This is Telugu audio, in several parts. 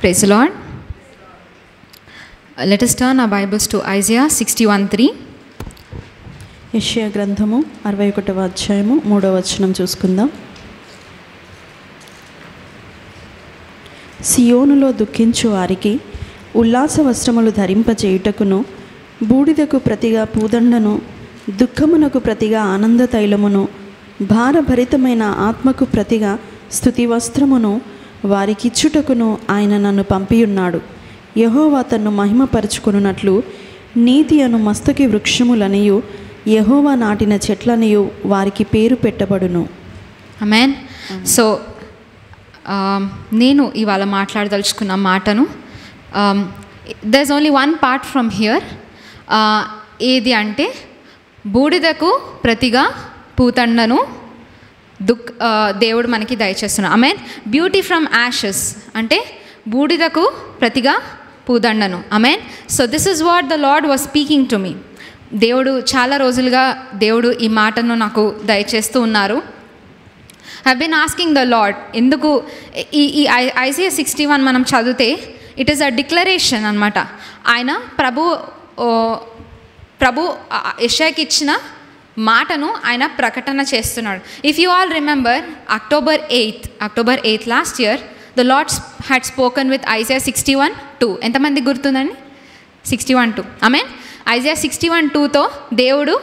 Praise the Lord. Let us turn our Bibles to Isaiah 61:3. యెషయా గ్రంథము 61వ అధ్యాయము 3వ వచనం చూసుకుందాం. సియోనులో దుఃఖించు వారికి ఉల్లాస వస్త్రములు ధరింపచేయుటకును, బూడిదకు ప్రతిగా పూదండను, దుఃఖమునకు ప్రతిగా ఆనంద తైలమును, భారభరితమైన ఆత్మకు ప్రతిగా స్తుతి వస్త్రమును వారికిచ్చుటకును ఆయన నన్ను పంపియున్నాడు. యెహోవా తన్ను మహిమపరచుకొనున్నట్లు నీతి అను మస్తకి వృక్షములనియు యెహోవా నాటిన చెట్లనియు వారికి పేరు పెట్టబడును. ఆమేన్. సో నేను ఇవాళ మాట్లాడదలుచుకున్న మాటను there is only one part from here. ఏది అంటే బూడిదకు ప్రతిగా పూతండను దేవుడు మనకి దయచేస్తున్నాడు. ఆమేన్. బ్యూటీ ఫ్రమ్ యాషెస్ అంటే బూడిదకు ప్రతిగా పూదండను. ఆమేన్. So this is what the lord was speaking to me. దేవుడు చాలా రోజులుగా దేవుడు ఈ మాటను నాకు దయచేస్తూ ఉన్నారు. I been asking the lord, ఎందుకు ఈ ఐజియా 61 మనం చదివితే ఇట్ ఈస్ అ డిక్లరేషన్ అనమాట. ఆయన ప్రభు యెషయాకి ఇచ్చిన మాటను ఆయన ప్రకటన చేస్తున్నాడు. If you all remember October 8th last year the lord had spoken with Isaiah 61:2. ఎంతమందికి గుర్తుందండి? 61:2. ఆమేన్. ఐజియా 61:2తో దేవుడు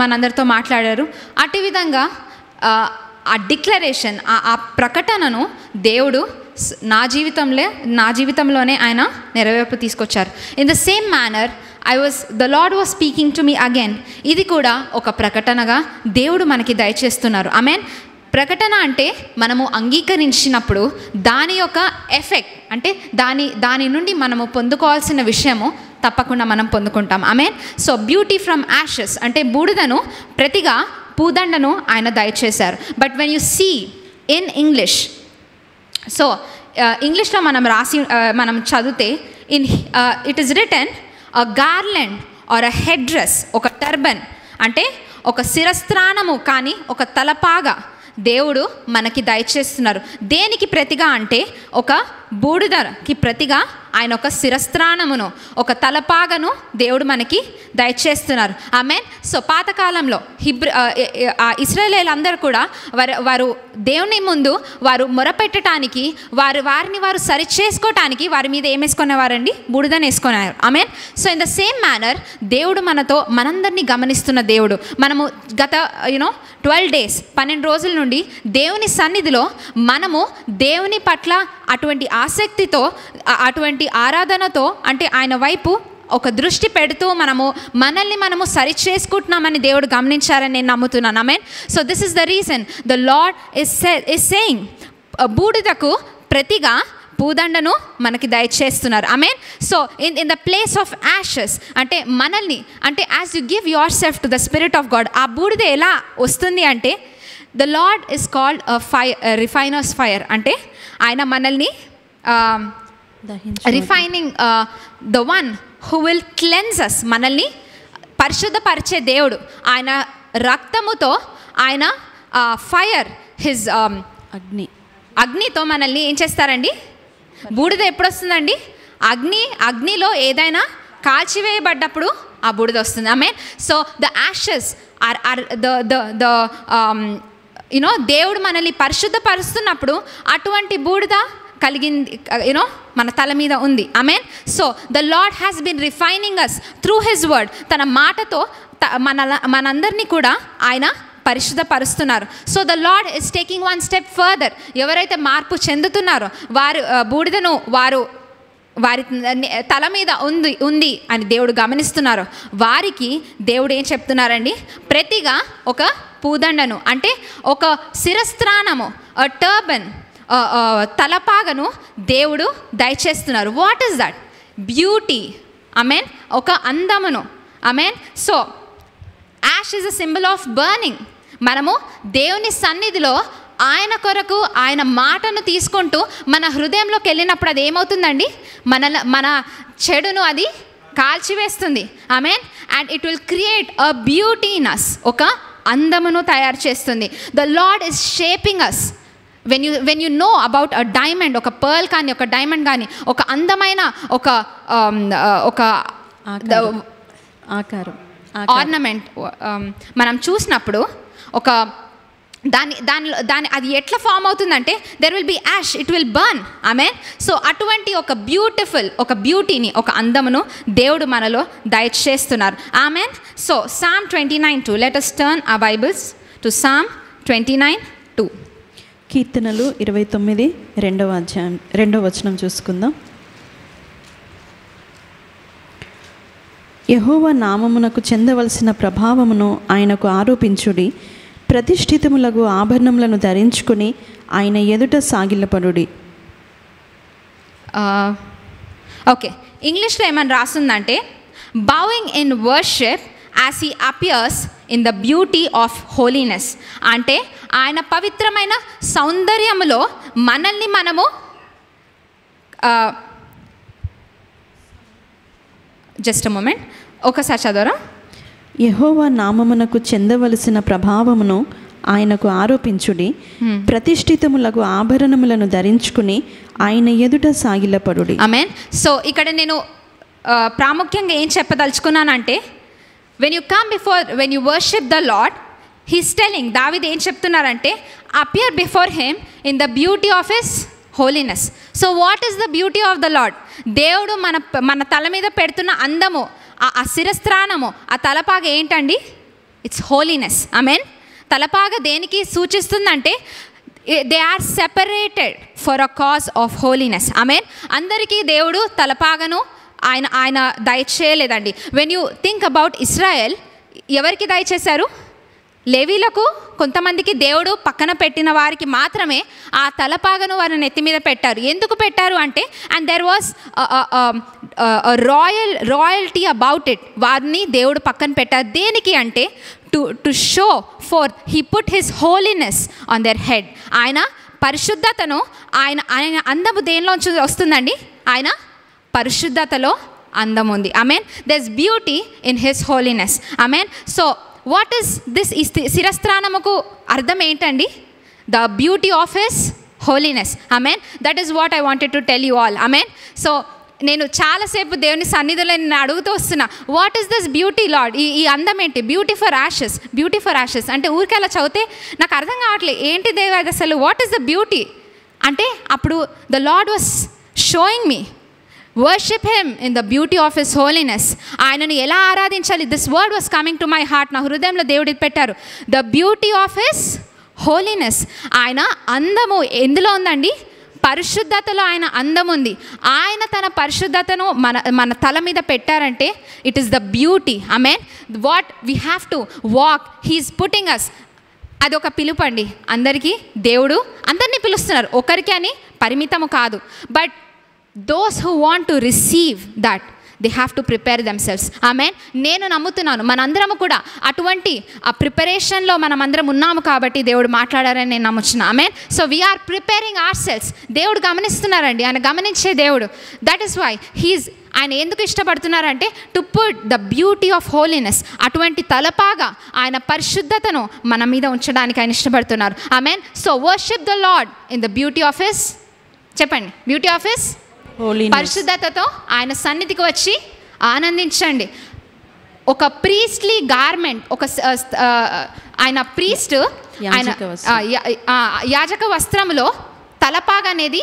మనందరితో మాట్లాడారు. అటు విధంగా ఆ డిక్లరేషన్, ఆ ప్రకటనను దేవుడు నా జీవితంలోనే ఆయన నెరవేర్పు తీసుకొచ్చారు. In the same manner the lord was speaking to me again. ఇది కూడా ఒక ప్రకటనగా దేవుడు మనకి దయచేస్తున్నారు. ఆమేన్. ప్రకటన అంటే మనము అంగీకరించినప్పుడు దాని యొక్క ఎఫెక్ట్ అంటే దాని నుండి మనము పొందుకోవాల్సిన విషయము తప్పకుండా మనం పొందుకుంటాం. ఆమేన్. సో బ్యూటీ ఫ్రమ్ యాషెస్ అంటే బూడిదను ప్రతిగా పూదండను ఆయన దయచేశారు. But when you see in English, so ఇంగ్లీష్లో మనం చదివితే it is written a garland or a headdress, ఒక టర్బన్ అంటే ఒక శిరస్త్రాణము కానీ ఒక తలపాగా దేవుడు మనకి దయచేస్తున్నారు. దేనికి ప్రతిగా అంటే ఒక బూడిదకి ప్రతిగా ఆయన ఒక శిరస్త్రాణమును ఒక తలపాగను దేవుడు మనకి దయచేస్తున్నారు. ఆమేన్. సో పాతకాలంలో ఇశ్రాయేలీయులందరూ కూడా వారు దేవుని ముందు వారు మొరపెట్టడానికి వారిని వారు సరి చేసుకోవటానికి వారి మీద ఏం వేసుకునేవారండి? బూడిదని వేసుకునేవారు. ఆమేన్. So in the same manner దేవుడు మనందరినీ గమనిస్తున్న దేవుడు. మనము గత 12 days 12 రోజుల నుండి దేవుని సన్నిధిలో మనము దేవుని పట్ల అటువంటి ఆసక్తితో అటువంటి ఆరాధనతో అంటే ఆయన వైపు ఒక దృష్టి పెడుతూ మనల్ని సరి చేసుకుంటున్నామని దేవుడు గమనించారని నేను నమ్ముతున్నాను. ఆమేన్. So this is the reason the lord is saying బూడిదకు ప్రతిగా పూదండను మనకి దయచేస్తున్నారు. ఆమేన్. So in the place of ashes అంటే మనల్ని అంటే as you give yourself to the spirit of God, ఆ బూడిద ఎలా వస్తుంది అంటే the lord is called refiners fire. అంటే ఆయన మనల్ని refining the one who will cleanses, మనల్ని పరిశుద్ధపరిచే దేవుడు. ఆయన రక్తముతో ఆయన ఫైర్ హిజ్ అగ్నితో మనల్ని ఏం చేస్తారండి? బూడిద ఎప్పుడు వస్తుందండి? అగ్నిలో ఏదైనా కాల్చివేయబడ్డప్పుడు ఆ బూడిద వస్తుంది. ఆమేన్. So the ashes are the దేవుడు మనల్ని పరిశుద్ధపరుస్తున్నప్పుడు అటువంటి బూడిద కలిగింది మన తల మీద ఉంది. ఆమేన్. So the lord has been refining us through his word. తన మాటతో మనందరినీ కూడా ఆయన పరిశుద్ధపరుస్తున్నారు. So the lord is taking one step further. ఎవరైతే మార్పు చెందుతున్నారో వారు బూడిదను వారి తల మీద ఉంది అని దేవుడు గమనిస్తున్నారు. వారికి దేవుడు ఏం చెప్తున్నారండి? ప్రతిగా ఒక పూదండను అంటే ఒక శిరస్త్రాణము, టర్బన్, తలపాగను దేవుడు దయచేస్తున్నారు. What is that? బ్యూటీ. ఆమేన్. ఒక అందమును. ఆమేన్. So ash is a symbol of burning. మనము దేవుని సన్నిధిలో ఆయన కొరకు ఆయన మాటను తీసుకుంటూ మన హృదయంలోకి వెళ్ళినప్పుడు అది ఏమవుతుందండి? మన చెడును అది కాల్చివేస్తుంది. ఆమేన్. And it will create a beauty in us. ఒక అందమును తయారు చేస్తుంది. The lord is shaping us when you know about a diamond, ఒక పర్ల్ కానీ ఒక డైమండ్ కానీ ఒక అందమైన ఒక ఆకారం ఆర్నమెంట్ మనం చూసినప్పుడు ఒక దాని అది ఎట్లా ఫామ్ అవుతుందంటే there will be ash, it will burn. ఆమేన్. సో అటువంటి ఒక బ్యూటీని, ఒక అందమును దేవుడు మనలో దయచేస్తున్నారు. ఆమేన్. So Psalm 29:2, let us turn our Bibles to Psalm 29:2. కీర్తనలు 29 రెండవ అధ్యాయం 2వ వచనం చూసుకుందాం. యెహోవా నామమునకు చెందవలసిన ప్రభావమును ఆయనకు ఆరోపించుడి, ప్రతిష్ఠితములగు ఆభరణములను ధరించుకుని ఆయన ఎదుట సాగిలపడుడి. ఓకే, ఇంగ్లీష్లో ఏమని రాస్తుందంటే bowing in worship as he appears in the beauty of holiness. అంటే ఆయన పవిత్రమైన సౌందర్యములో మనల్ని మనము జస్ట్ అ మూమెంట్, ఒకసారి చదవరా. యెహోవా నామమునకు చెందవలసిన ప్రభావమును ఆయనకు ఆరోపించుడి, ప్రతిష్ఠితములకు ఆభరణములను ధరించుకుని ఆయన ఎదుట సాగిలపడుడి. ఆమేన్. సో ఇక్కడ నేను ప్రాముఖ్యంగా ఏం చెప్పదలుచుకున్నానంటే when you worship the lord, he's telling, దావీదు ఏం చెప్తున్నారంటే appear before him in the beauty of his holiness. So what is the beauty of the lord? దేవుడు మన తల మీద పెడుతున్న అందము, ఆ శిరస్త్రాణము, ఆ తలపాగ ఏంటండి? It's holiness. ఆమేన్. తలపాగ దేనికి సూచిస్తుందంటే they are separated for a cause of holiness. ఆమేన్. అందరికీ దేవుడు తలపాగను ఆయన దయచేయలేదండి. When you think about Israel, ఎవరికి దయచేశారు? లేవీలకు, కొంతమందికి దేవుడు పక్కన పెట్టిన వారికి మాత్రమే ఆ తలపాగను వారి నెత్తి మీద పెట్టారు. ఎందుకు పెట్టారు అంటే, and there was royalty about it. వారిని దేవుడు పక్కన పెట్టారు. దేనికి అంటే to show four he put his holiness on there head. ఆయన పరిశుద్ధతను, ఆయన అందము దేనిలోంచి వస్తుందండి? ఆయన పరిశుద్ధతలో అందం ఉంది. ఆమేన్. There is beauty in his holiness. ఆమేన్. So what is this? ఈ శిరస్త్రాణముకు అర్థం ఏంటండి? The beauty of his holiness. ఆమేన్. That is what I wanted to tell you all. ఆమేన్. సో నేను చాలాసేపు దేవుని సన్నిధిలో నేను అడుగుతూ వస్తున్నా, what is this beauty lord? ఈ అందం ఏంటి? బ్యూటీ ఫర్ యాషెస్ అంటే ఊరికే అలా చదివితే నాకు అర్థం కావట్లేదు, ఏంటి దేవ అది అసలు? వాట్ ఈస్ ద బ్యూటీ అంటే అప్పుడు the Lord was showing me, worship him in the beauty of his holiness. ఆయనను ఎలా ఆరాధించాలి? This word was coming to my heart. నా హృదయంలో దేవుడు ఇది పెట్టారు, the beauty of his holiness. ఆయన అందము ఎందులో ఉందండి? పరిశుద్ధతలో ఆయన అందం ఉంది. ఆయన తన పరిశుద్ధతను మన తల మీద పెట్టారంటే ఇట్ ఈస్ ద బ్యూటీ. ఆమేన్. What we have to walk, he's putting us. అదొక పిలుపు అండి. అందరికీ దేవుడు అందరినీ పిలుస్తున్నారు, ఒకరికి అని పరిమితము కాదు. But those who want to receive that, they have to prepare themselves. ఆమేన్. నేను నమ్ముతున్నాను మనందరము కూడా అటువంటి ఆ ప్రిపరేషన్లో మనమందరం ఉన్నాము కాబట్టి దేవుడు మాట్లాడారని నేను నమ్ముచున్నా. ఆమేన్. So we're preparing ourselves. దేవుడు గమనిస్తున్నారండి, ఆయన గమనించే దేవుడు. దట్ ఈస్ వై ఆయన ఎందుకు ఇష్టపడుతున్నారంటే to put the beauty of holiness, అటువంటి తలపాగా ఆయన పరిశుద్ధతను మన మీద ఉంచడానికి ఆయన ఇష్టపడుతున్నారు. ఆమేన్. So worship the lord in the beauty of his, చెప్పండి, బ్యూటీ ఆఫ్ హిస్ పరిశుద్ధతతో ఆయన సన్నిధికి వచ్చి ఆనందించండి. ఒక ప్రీస్ట్లీ గార్మెంట్, ఒక ఆయన ప్రీస్ట్, ఆయన యాజక వస్త్రములో తలపాగ అనేది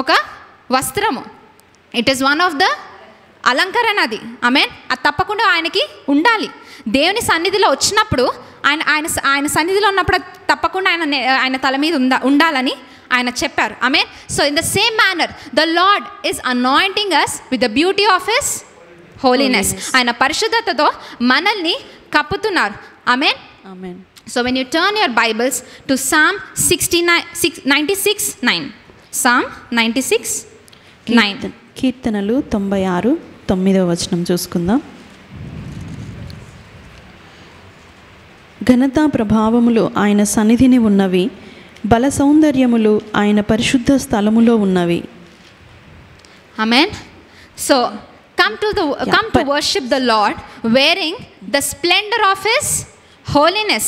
ఒక వస్త్రము. It is one of the అలంకరణ అది. ఆమేన్. అది తప్పకుండా ఆయనకి ఉండాలి. దేవుని సన్నిధిలో వచ్చినప్పుడు ఆయన సన్నిధిలో ఉన్నప్పుడు తప్పకుండా ఆయన తల మీద ఉండాలని ఆయన చెప్పారు. ఆమేన్. So in the same manner the lord is anointing us with the beauty of his holiness. ఆయన పరిశుద్ధతతో మనల్ని కప్పుతున్నారు. ఆమేన్. ఆమేన్. So when you turn your Bibles to Psalm 96:9. Psalm 96:9. కీర్తనలు 96:9 వచనం చూసుకుందాం. ఘనతా ప్రభావములు ఆయన సన్నిధిని ఉన్నవి, బల సౌందర్యములు ఆయన పరిశుద్ధ స్థలములో ఉన్నవి. ఆమేన్. So come to worship the Lord wearing the splendor of his holiness.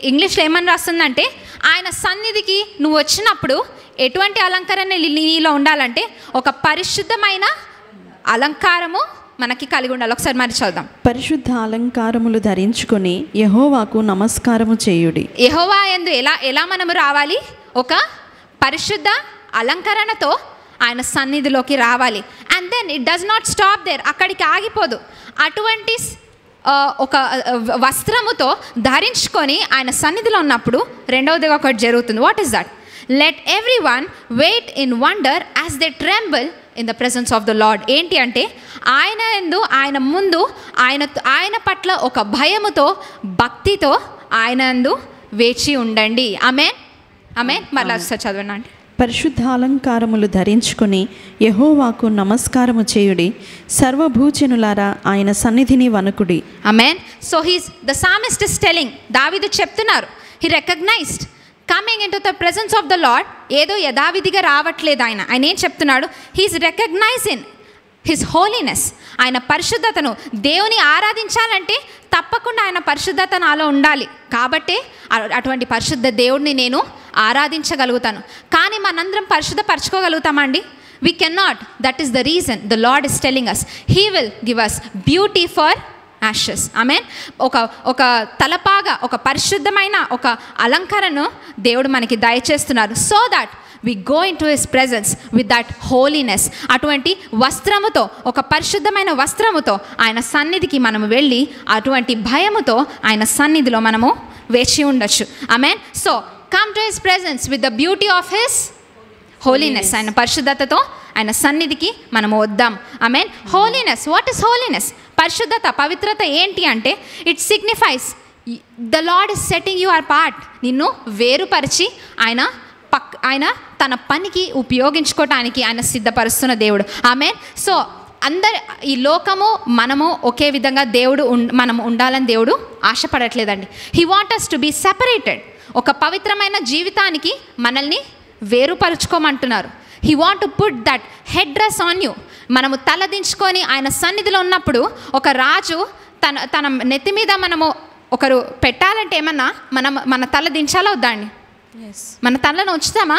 ఇంగ్లీష్లో ఏమని రాస్తుందంటే ఆయన సన్నిధికి నువ్వు వచ్చినప్పుడు ఎటువంటి అలంకరణ నీలో ఉండాలంటే ఒక పరిశుద్ధమైన అలంకారము మనకి కలిగి ఉండాలి. ఒకసారి మరి చదువుదాం. పరిశుద్ధ అలంకారములు ధరించుకొని యెహోవాకు నమస్కారము చేయుడి. యెహోవా యందు ఎలా మనము రావాలి? ఒక పరిశుద్ధ అలంకరణతో ఆయన సన్నిధిలోకి రావాలి. And then it does not stop there, అక్కడికి ఆగిపోదు. అటువంటి ఒక వస్త్రముతో ధరించుకొని ఆయన సన్నిధిలో ఉన్నప్పుడు రెండవదిగా ఒకటి జరుగుతుంది. What is that? Let everyone wait in wonder as they tremble in the presence of the Lord. ఏంటి అంటే ఆయన యందు, ఆయన ముందు, ఆయన పట్ల ఒక భయముతో, భక్తితో ఆయన యందు వేచి ఉండండి. ఆమేన్, ఆమేన్. మరలా చదవండి అండి. పరిశుద్ధ అలంకారములు ధరించుకొని యెహోవాకు నమస్కారము చేయుడి, సర్వభూజనులారా ఆయన సన్నిధిని వణకుడి. ఆమేన్. So the psalmist is telling, దావీదు చెప్తున్నారు, he recognised coming in to the presence of the lord. ఏదో యథావిధిగా రావట్లేదు ఆయన. ఆయన ఏం చెప్తున్నాడు? హీఈస్ రికగ్నైజింగ్ హిస్ హోలీనెస్, ఆయన పరిశుద్ధతను. దేవుని ఆరాధించాలంటే తప్పకుండా ఆయన పరిశుద్ధత నాలో ఉండాలి. కాబట్టి అటువంటి పరిశుద్ధ దేవుడిని నేను ఆరాధించగలుగుతాను. కానీ మనందరం పరిశుద్ధపరచుకోగలుగుతామా అండి? We can not. That is the reason the lord is telling us he will give us beauty for ashes. ఆమేన్. ఒక తలపాగా, ఒక పరిశుద్ధమైన ఒక అలంకరణను దేవుడు మనకి దయచేస్తున్నారు. So that we go into his presence with that holiness. అటువంటి వస్త్రముతో, ఒక పరిశుద్ధమైన వస్త్రముతో ఆయన సన్నిధికి మనము వెళ్ళి అటువంటి భయముతో ఆయన సన్నిధిలో మనము వేచి ఉండొచ్చు. ఆమేన్. So come to his presence with the beauty of his holiness. ఆయన పరిశుద్ధతతో ఆయన సన్నిధికి మనము వద్దాం. ఆమేన్. హోలీనెస్. What is holiness? పరిశుద్ధత, పవిత్రత ఏంటి అంటే it signifies the lord is setting you apart. నిన్ను వేరుపరిచి ఆయన తన పనికి ఉపయోగించుకోవటానికి ఆయన సిద్ధపరుస్తున్న దేవుడు. ఆమేన్. సో ఈ లోకము మనము ఒకే విధంగా మనం ఉండాలని దేవుడు ఆశపడట్లేదండి. He want us to be separated. ఒక పవిత్రమైన జీవితానికి మనల్ని వేరుపరుచుకోమంటున్నారు. He want to put that head dress on you. మనము తలదించుకొని ఆయన సన్నిధిలో ఉన్నప్పుడు ఒక రాజు తన నెత్తి మీద మనము ఒకరు పెట్టాలంటే ఏమన్నా మన తల దించాలా వద్దా అండి? మన తలను ఉంచుతామా?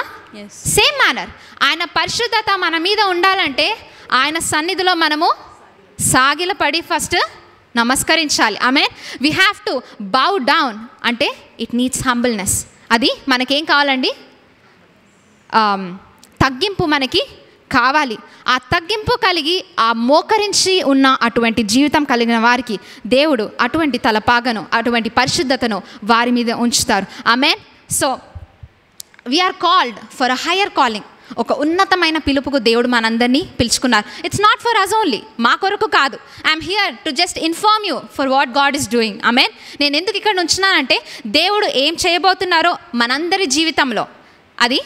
సేమ్ మేనర్ ఆయన పరిశుద్ధత మన మీద ఉండాలంటే ఆయన సన్నిధిలో మనము సాగిలపడి ఫస్ట్ నమస్కరించాలి. ఆమేన్. We have to bow down. అంటే ఇట్ నీడ్స్ హంబుల్నెస్. అది మనకేం కావాలండి? తగ్గింపు మనకి కావాలి. ఆ తగ్గింపు కలిగి ఆ మోకరించి ఉన్న అటువంటి జీవితం కలిగిన వారికి దేవుడు అటువంటి తలపాగను, అటువంటి పరిశుద్ధతను వారి మీద ఉంచుతారు. ఆమేన్. So we're called for a higher calling. ఒక ఉన్నతమైన పిలుపుకు దేవుడు మనందరినీ పిలుచుకున్నారు. It's not for us only, మా కొరకు కాదు. I'm here to just inform you for what God is doing. ఆమేన్. నేను ఎందుకు ఇక్కడ ఉంచున్నానంటే దేవుడు ఏం చేయబోతున్నారో మనందరి జీవితంలో అది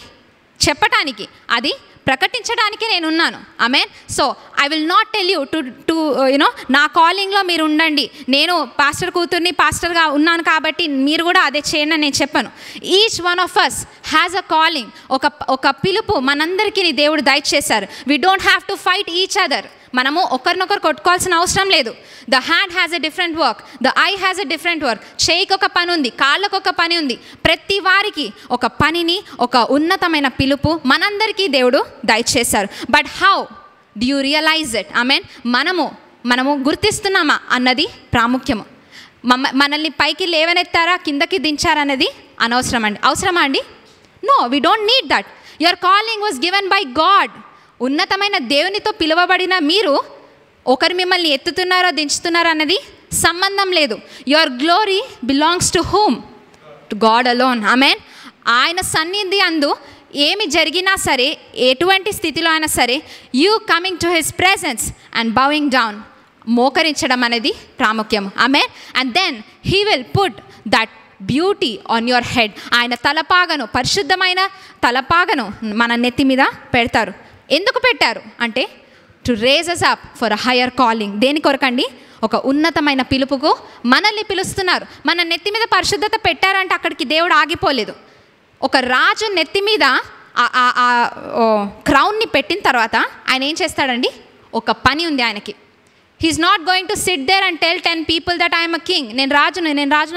చెప్పటానికి, అది ప్రకటించడానికే నేను ఉన్నాను. ఆమేన్. So I will not tell you to you know నా కాలింగ్లో మీరు ఉండండి, నేను పాస్టర్ కూతుర్ని పాస్టర్గా ఉన్నాను కాబట్టి మీరు కూడా అదే చేయండి నేను చెప్పను. Each one of us has a calling. ఒక పిలుపు మనందరికీ దేవుడు దయచేశారు. We don't have to fight each other. మనము ఒకరినొకరు కొట్టుకోవాల్సిన అవసరం లేదు. The hand has a different work, the eye has a different work. చేయికి ఒక పని ఉంది, కాళ్ళకు ఒక పని ఉంది. ప్రతి వారికి ఒక పనిని, ఒక ఉన్నతమైన పిలుపు మనందరికీ దేవుడు దయచేశారు. But how do you realise it? ఆమేన్. మనము గుర్తిస్తున్నామా అన్నది ప్రాముఖ్యము. మనల్ని పైకి లేవనెత్తారా కిందకి దించారన్నది అనవసరం అండి. అవసరమా అండి? No, we don't need that. Your calling was given by God. ఉన్నతమైన దేవునితో పిలువబడిన మీరు ఒకరు మిమ్మల్ని ఎత్తుతున్నారో దించుతున్నారో అన్నది సంబంధం లేదు. Your glory belongs to whom? To God alone. ఆమేన్. ఆయన సన్నిధి అందు ఏమి జరిగినా సరే, ఎటువంటి స్థితిలో అయినా సరే, you coming to his presence and bowing down, మోకరించడం అనేది ప్రాముఖ్యం. ఆమేన్. And then he will put that beauty on your head. ఆయన తలపాగను, పరిశుద్ధమైన తలపాగను మన నెత్తి మీద పెడతారు. ఎందుకు పెట్టారు అంటే to raise us up for a higher calling. దేని కొరకండి? ఒక ఉన్నతమైన పిలుపుకు మనల్ని పిలుస్తున్నారు. మన నెత్తి మీద పరిశుద్ధత పెట్టారంటే అక్కడికి దేవుడు ఆగిపోలేదు. ఒక రాజు నెత్తి మీద క్రౌన్ని పెట్టిన తర్వాత ఆయన ఏం చేస్తాడండి? ఒక పని ఉంది ఆయనకి. He's not going to sit there and tell 10 people that I'm a king. నేను రాజును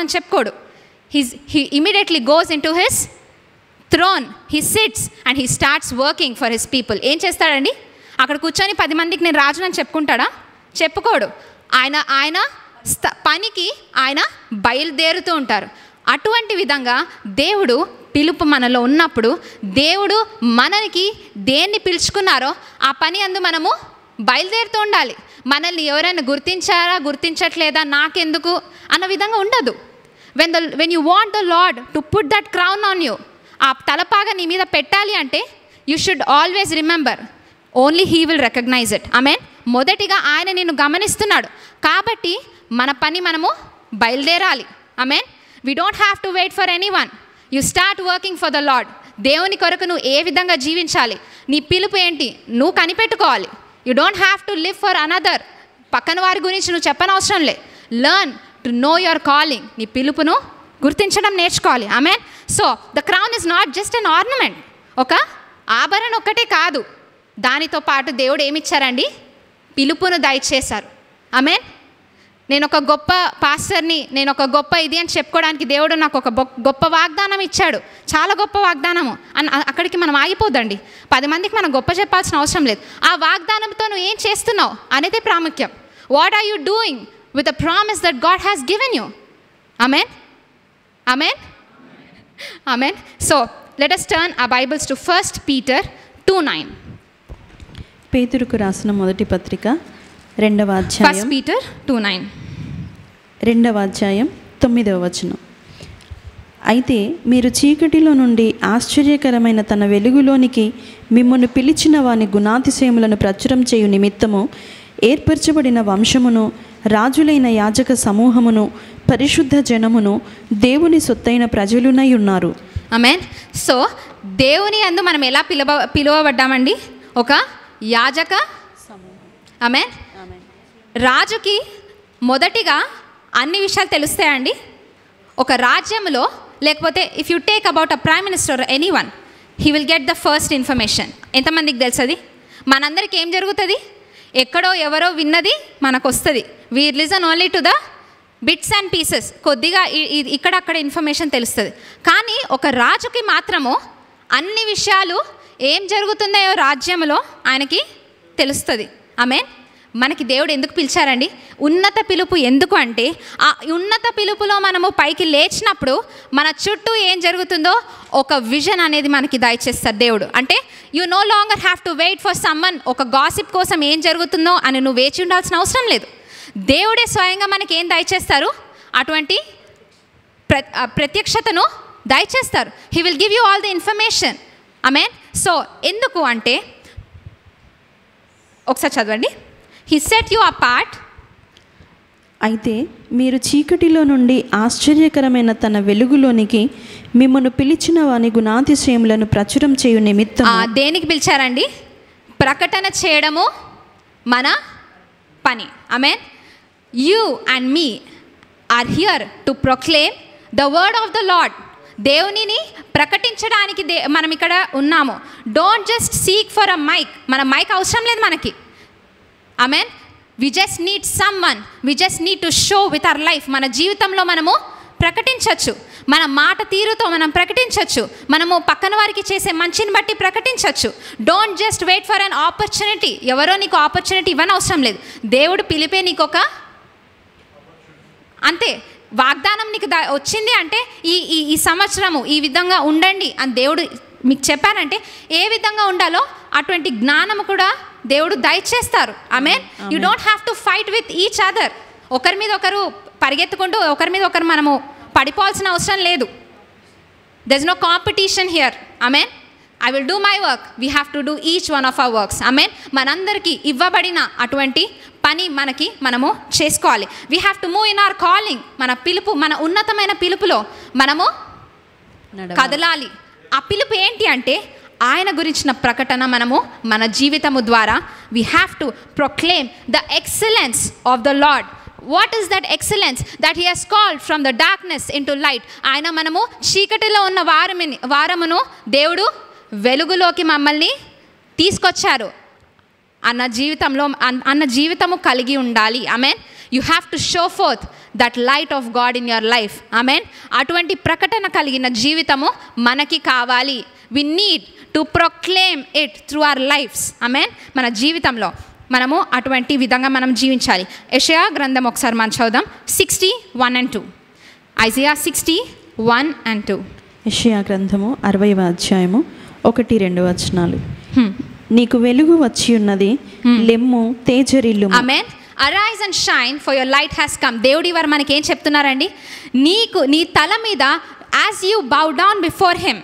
అని చెప్పుకోడు. He immediately goes in to his throne, he sits and he starts working for his people. ఏం చేస్తాడండి? అక్కడ కూర్చొని 10 మందికి నేను రాజునని చెప్పుకుంటాడా? చెప్పుకోడు. ఆయన పనికి ఆయన బయలుదేరుతూ ఉంటారు. అటువంటి విధంగా దేవుడు పిలుపు మనలో ఉన్నప్పుడు దేవుడు మనకి దేన్ని పిలుచుకున్నారో ఆ పని అందు మనము బయలుదేరుతూ ఉండాలి. మనల్ని ఎవరైనా గుర్తించారా గుర్తించట్లేదా నాకెందుకు అన్న విధంగా ఉండదు. when you want the Lord to put that crown on you, ఆ తలపాగా నీ మీద పెట్టాలి అంటే you should always remember only he will recognize it. ఆమేన్. మొదటిగా ఆయన నిన్ను గమనిస్తున్నాడు కాబట్టి మన పని మనము బయలుదేరాలి. ఆమేన్. we don't have to wait for anyone. you start working for the Lord. దేవుని కొరకు నువ్వు ఏ విధంగా జీవించాలి, నీ పిలుపు ఏంటి నువ్వు కనిపెట్టుకోవాలి. you don't have to live for another. పక్కన వారి గురించి నువ్వు చెప్పనవసరం లే. learn to know your calling. నీ పిలుపును గుర్తించడం నేర్చుకోవాలి. ఆమేన్. So the crown is not just an ornament. ఒక ఆభరణ ఒక్కటే కాదు, దానితో పాటు దేవుడు ఏమిచ్చారండి? పిలుపును దయచేశారు. ఆమేన్. నేను ఒక గొప్ప పాస్టర్ని, నేను ఒక గొప్ప ఇది అని చెప్పుకోవడానికి దేవుడు నాకు ఒక గొప్ప వాగ్దానం ఇచ్చాడు, చాలా గొప్ప వాగ్దానము అని అక్కడికి మనం ఆగిపోద్దండి. 10 మందికి మనం గొప్ప చెప్పాల్సిన అవసరం లేదు. ఆ వాగ్దానంతో నువ్వు ఏం చేస్తున్నావు అనేది ప్రాముఖ్యం. What are you doing with a promise that God has given you? Amen. Amen. Amen. So let us turn our Bibles to 1 Peter 2:9. పేతురుకు రాసిన మొదటి పత్రిక 2వ అధ్యాయం 1 Peter 2:9. 2వ అధ్యాయం 9వ వచనం. అయితే మీరు చీకటిలో నుండి ఆశ్చర్యకరమైన తన వెలుగులోనికి మిమ్మల్ని పిలిచిన వాని గుణాతిశయములను ప్రచురం చేయు నిమిత్తము ఏర్పరచబడిన వంశమును, రాజులైన యాజక సమూహమును, పరిశుద్ధ జనమును, దేవుని సొత్తైన ప్రజలునై ఉన్నారు. ఆమేన్. సో దేవుని యందు మనం ఎలా పిలువబడ్డామండి? ఒక యాజక సమూహం. ఆమేన్. రాజుకి మొదటిగా అన్ని విషయాలు తెలుస్తాయండి. ఒక రాజ్యంలో లేకపోతే if you take about a prime minister anyone, he will get the first information. ఎంతమందికి తెలుస్తుంది? మనందరికీ ఏం జరుగుతుంది? ఎక్కడో ఎవరో విన్నది మనకు వస్తుంది. We listen only to the bits and pieces. కొద్దిగా ఇక్కడక్కడ ఇన్ఫర్మేషన్ తెలుస్తుంది. కానీ ఒక రాజుకి మాత్రము అన్ని విషయాలు ఏం జరుగుతుందో రాజ్యంలో ఆయనకి తెలుస్తుంది. ఆమేన్. మనకి దేవుడు ఎందుకు పిలిచారండి? ఉన్నత పిలుపు. ఎందుకు అంటే ఆ ఉన్నత పిలుపులో మనము పైకి లేచినప్పుడు మన చుట్టూ ఏం జరుగుతుందో ఒక విజన్ అనేది మనకి దయచేస్తారు దేవుడు. అంటే you no longer have to wait for summon. ఒక గాసిప్ కోసం ఏం జరుగుతుందో అని నువ్వు వేచి ఉండాల్సిన అవసరం లేదు. దేవుడే స్వయంగా మనకి ఏం దయచేస్తారు? అటువంటి ప్రత్యక్షతను దయచేస్తారు. He will give you all the information. ఆమేన్. సో ఎందుకు అంటే ఒకసారి చదవండి. He set you apart. అయితే మీరు చీకటిలో నుండి ఆశ్చర్యకరమైన తన వెలుగులోనికి మిమ్మల్ని పిలిచిన వాని గుణాతిశయములను ప్రచురం చేయు నిమిత్తం. దేనికి పిలిచారండి? ప్రకటన చేయడము మన పని. ఆమేన్. You and me are here to proclaim the word of the lord. దేవునిని ప్రకటించడానికి మనం ఇక్కడ ఉన్నాము. Don't just seek for a mic. మన మైక్ అవసరం లేదు మనకి. Amen. We just need someone. We just need to show with our life. మన జీవితంలో మనము ప్రకటించవచ్చు. మన మాట తీరుతో మనం ప్రకటించవచ్చు. మనము పక్కన వారికి చేసే మంచిని బట్టి ప్రకటించవచ్చు. Don't just wait for an opportunity. ఎవరో నీకు ఆపర్చునిటీ ఇవ్వని అవసరం లేదు. దేవుడు పిలిపే నీకు ఒక అంతే వాగ్దానం నీకు వచ్చింది అంటే ఈ సంవత్సరము ఈ విధంగా ఉండండి అని దేవుడు మీకు చెప్పారంటే ఏ విధంగా ఉండాలో అటువంటి జ్ఞానము కూడా దేవుడు దయచేస్తారు. ఆమేన్. You don't have to fight with each other. ఒకరి మీద ఒకరు పరిగెత్తుకుంటూ ఒకరి మీద ఒకరు మనము పడిపోవాల్సిన అవసరం లేదు. There is no competition here. ఆమేన్. I will do my work. We have to do each one of our works. ఆమేన్. మనందరికీ ఇవ్వబడిన అటువంటి పని మనము చేసుకోవాలి. We have to move in our calling. మన పిలుపు, మన ఉన్నతమైన పిలుపులో మనము కదలాలి. ఆ పిలుపు ఏంటి అంటే ఆయన గురించిన ప్రకటన మనము మన జీవితము ద్వారా we have to proclaim the excellence of the Lord. What is that excellence? That he has called from the darkness into light. ఆయన మనము చీకటిలో ఉన్న వారమును దేవుడు వెలుగులోకి మమ్మల్ని తీసుకొచ్చారు అన్న జీవితము కలిగి ఉండాలి. ఆమేన్. You have to show forth that light of God in your life. ఆమెన్. అటువంటి ప్రకటన కలిగిన జీవితము మనకి కావాలి. We need to proclaim it through our lives. ఆమెన్. మన జీవితంలో మనము అటువంటి విధంగా మనం జీవించాలి. యెషయా గ్రంథం ఒకసారి మనం చదువుదాం. 60:1-2. ఐజియా 60:1-2. యెషయా గ్రంథము 60వ అధ్యాయము 1-2 వచనాలు. నీకు వెలుగు వచ్చి ఉన్నది, లెమ్ము తేజరిల్లుము. ఆమేన్. Arise and shine for your light has come. దేవుడి వారు మనకి ఏం చెప్తున్నారండి? నీ తల మీద as you bow down before him,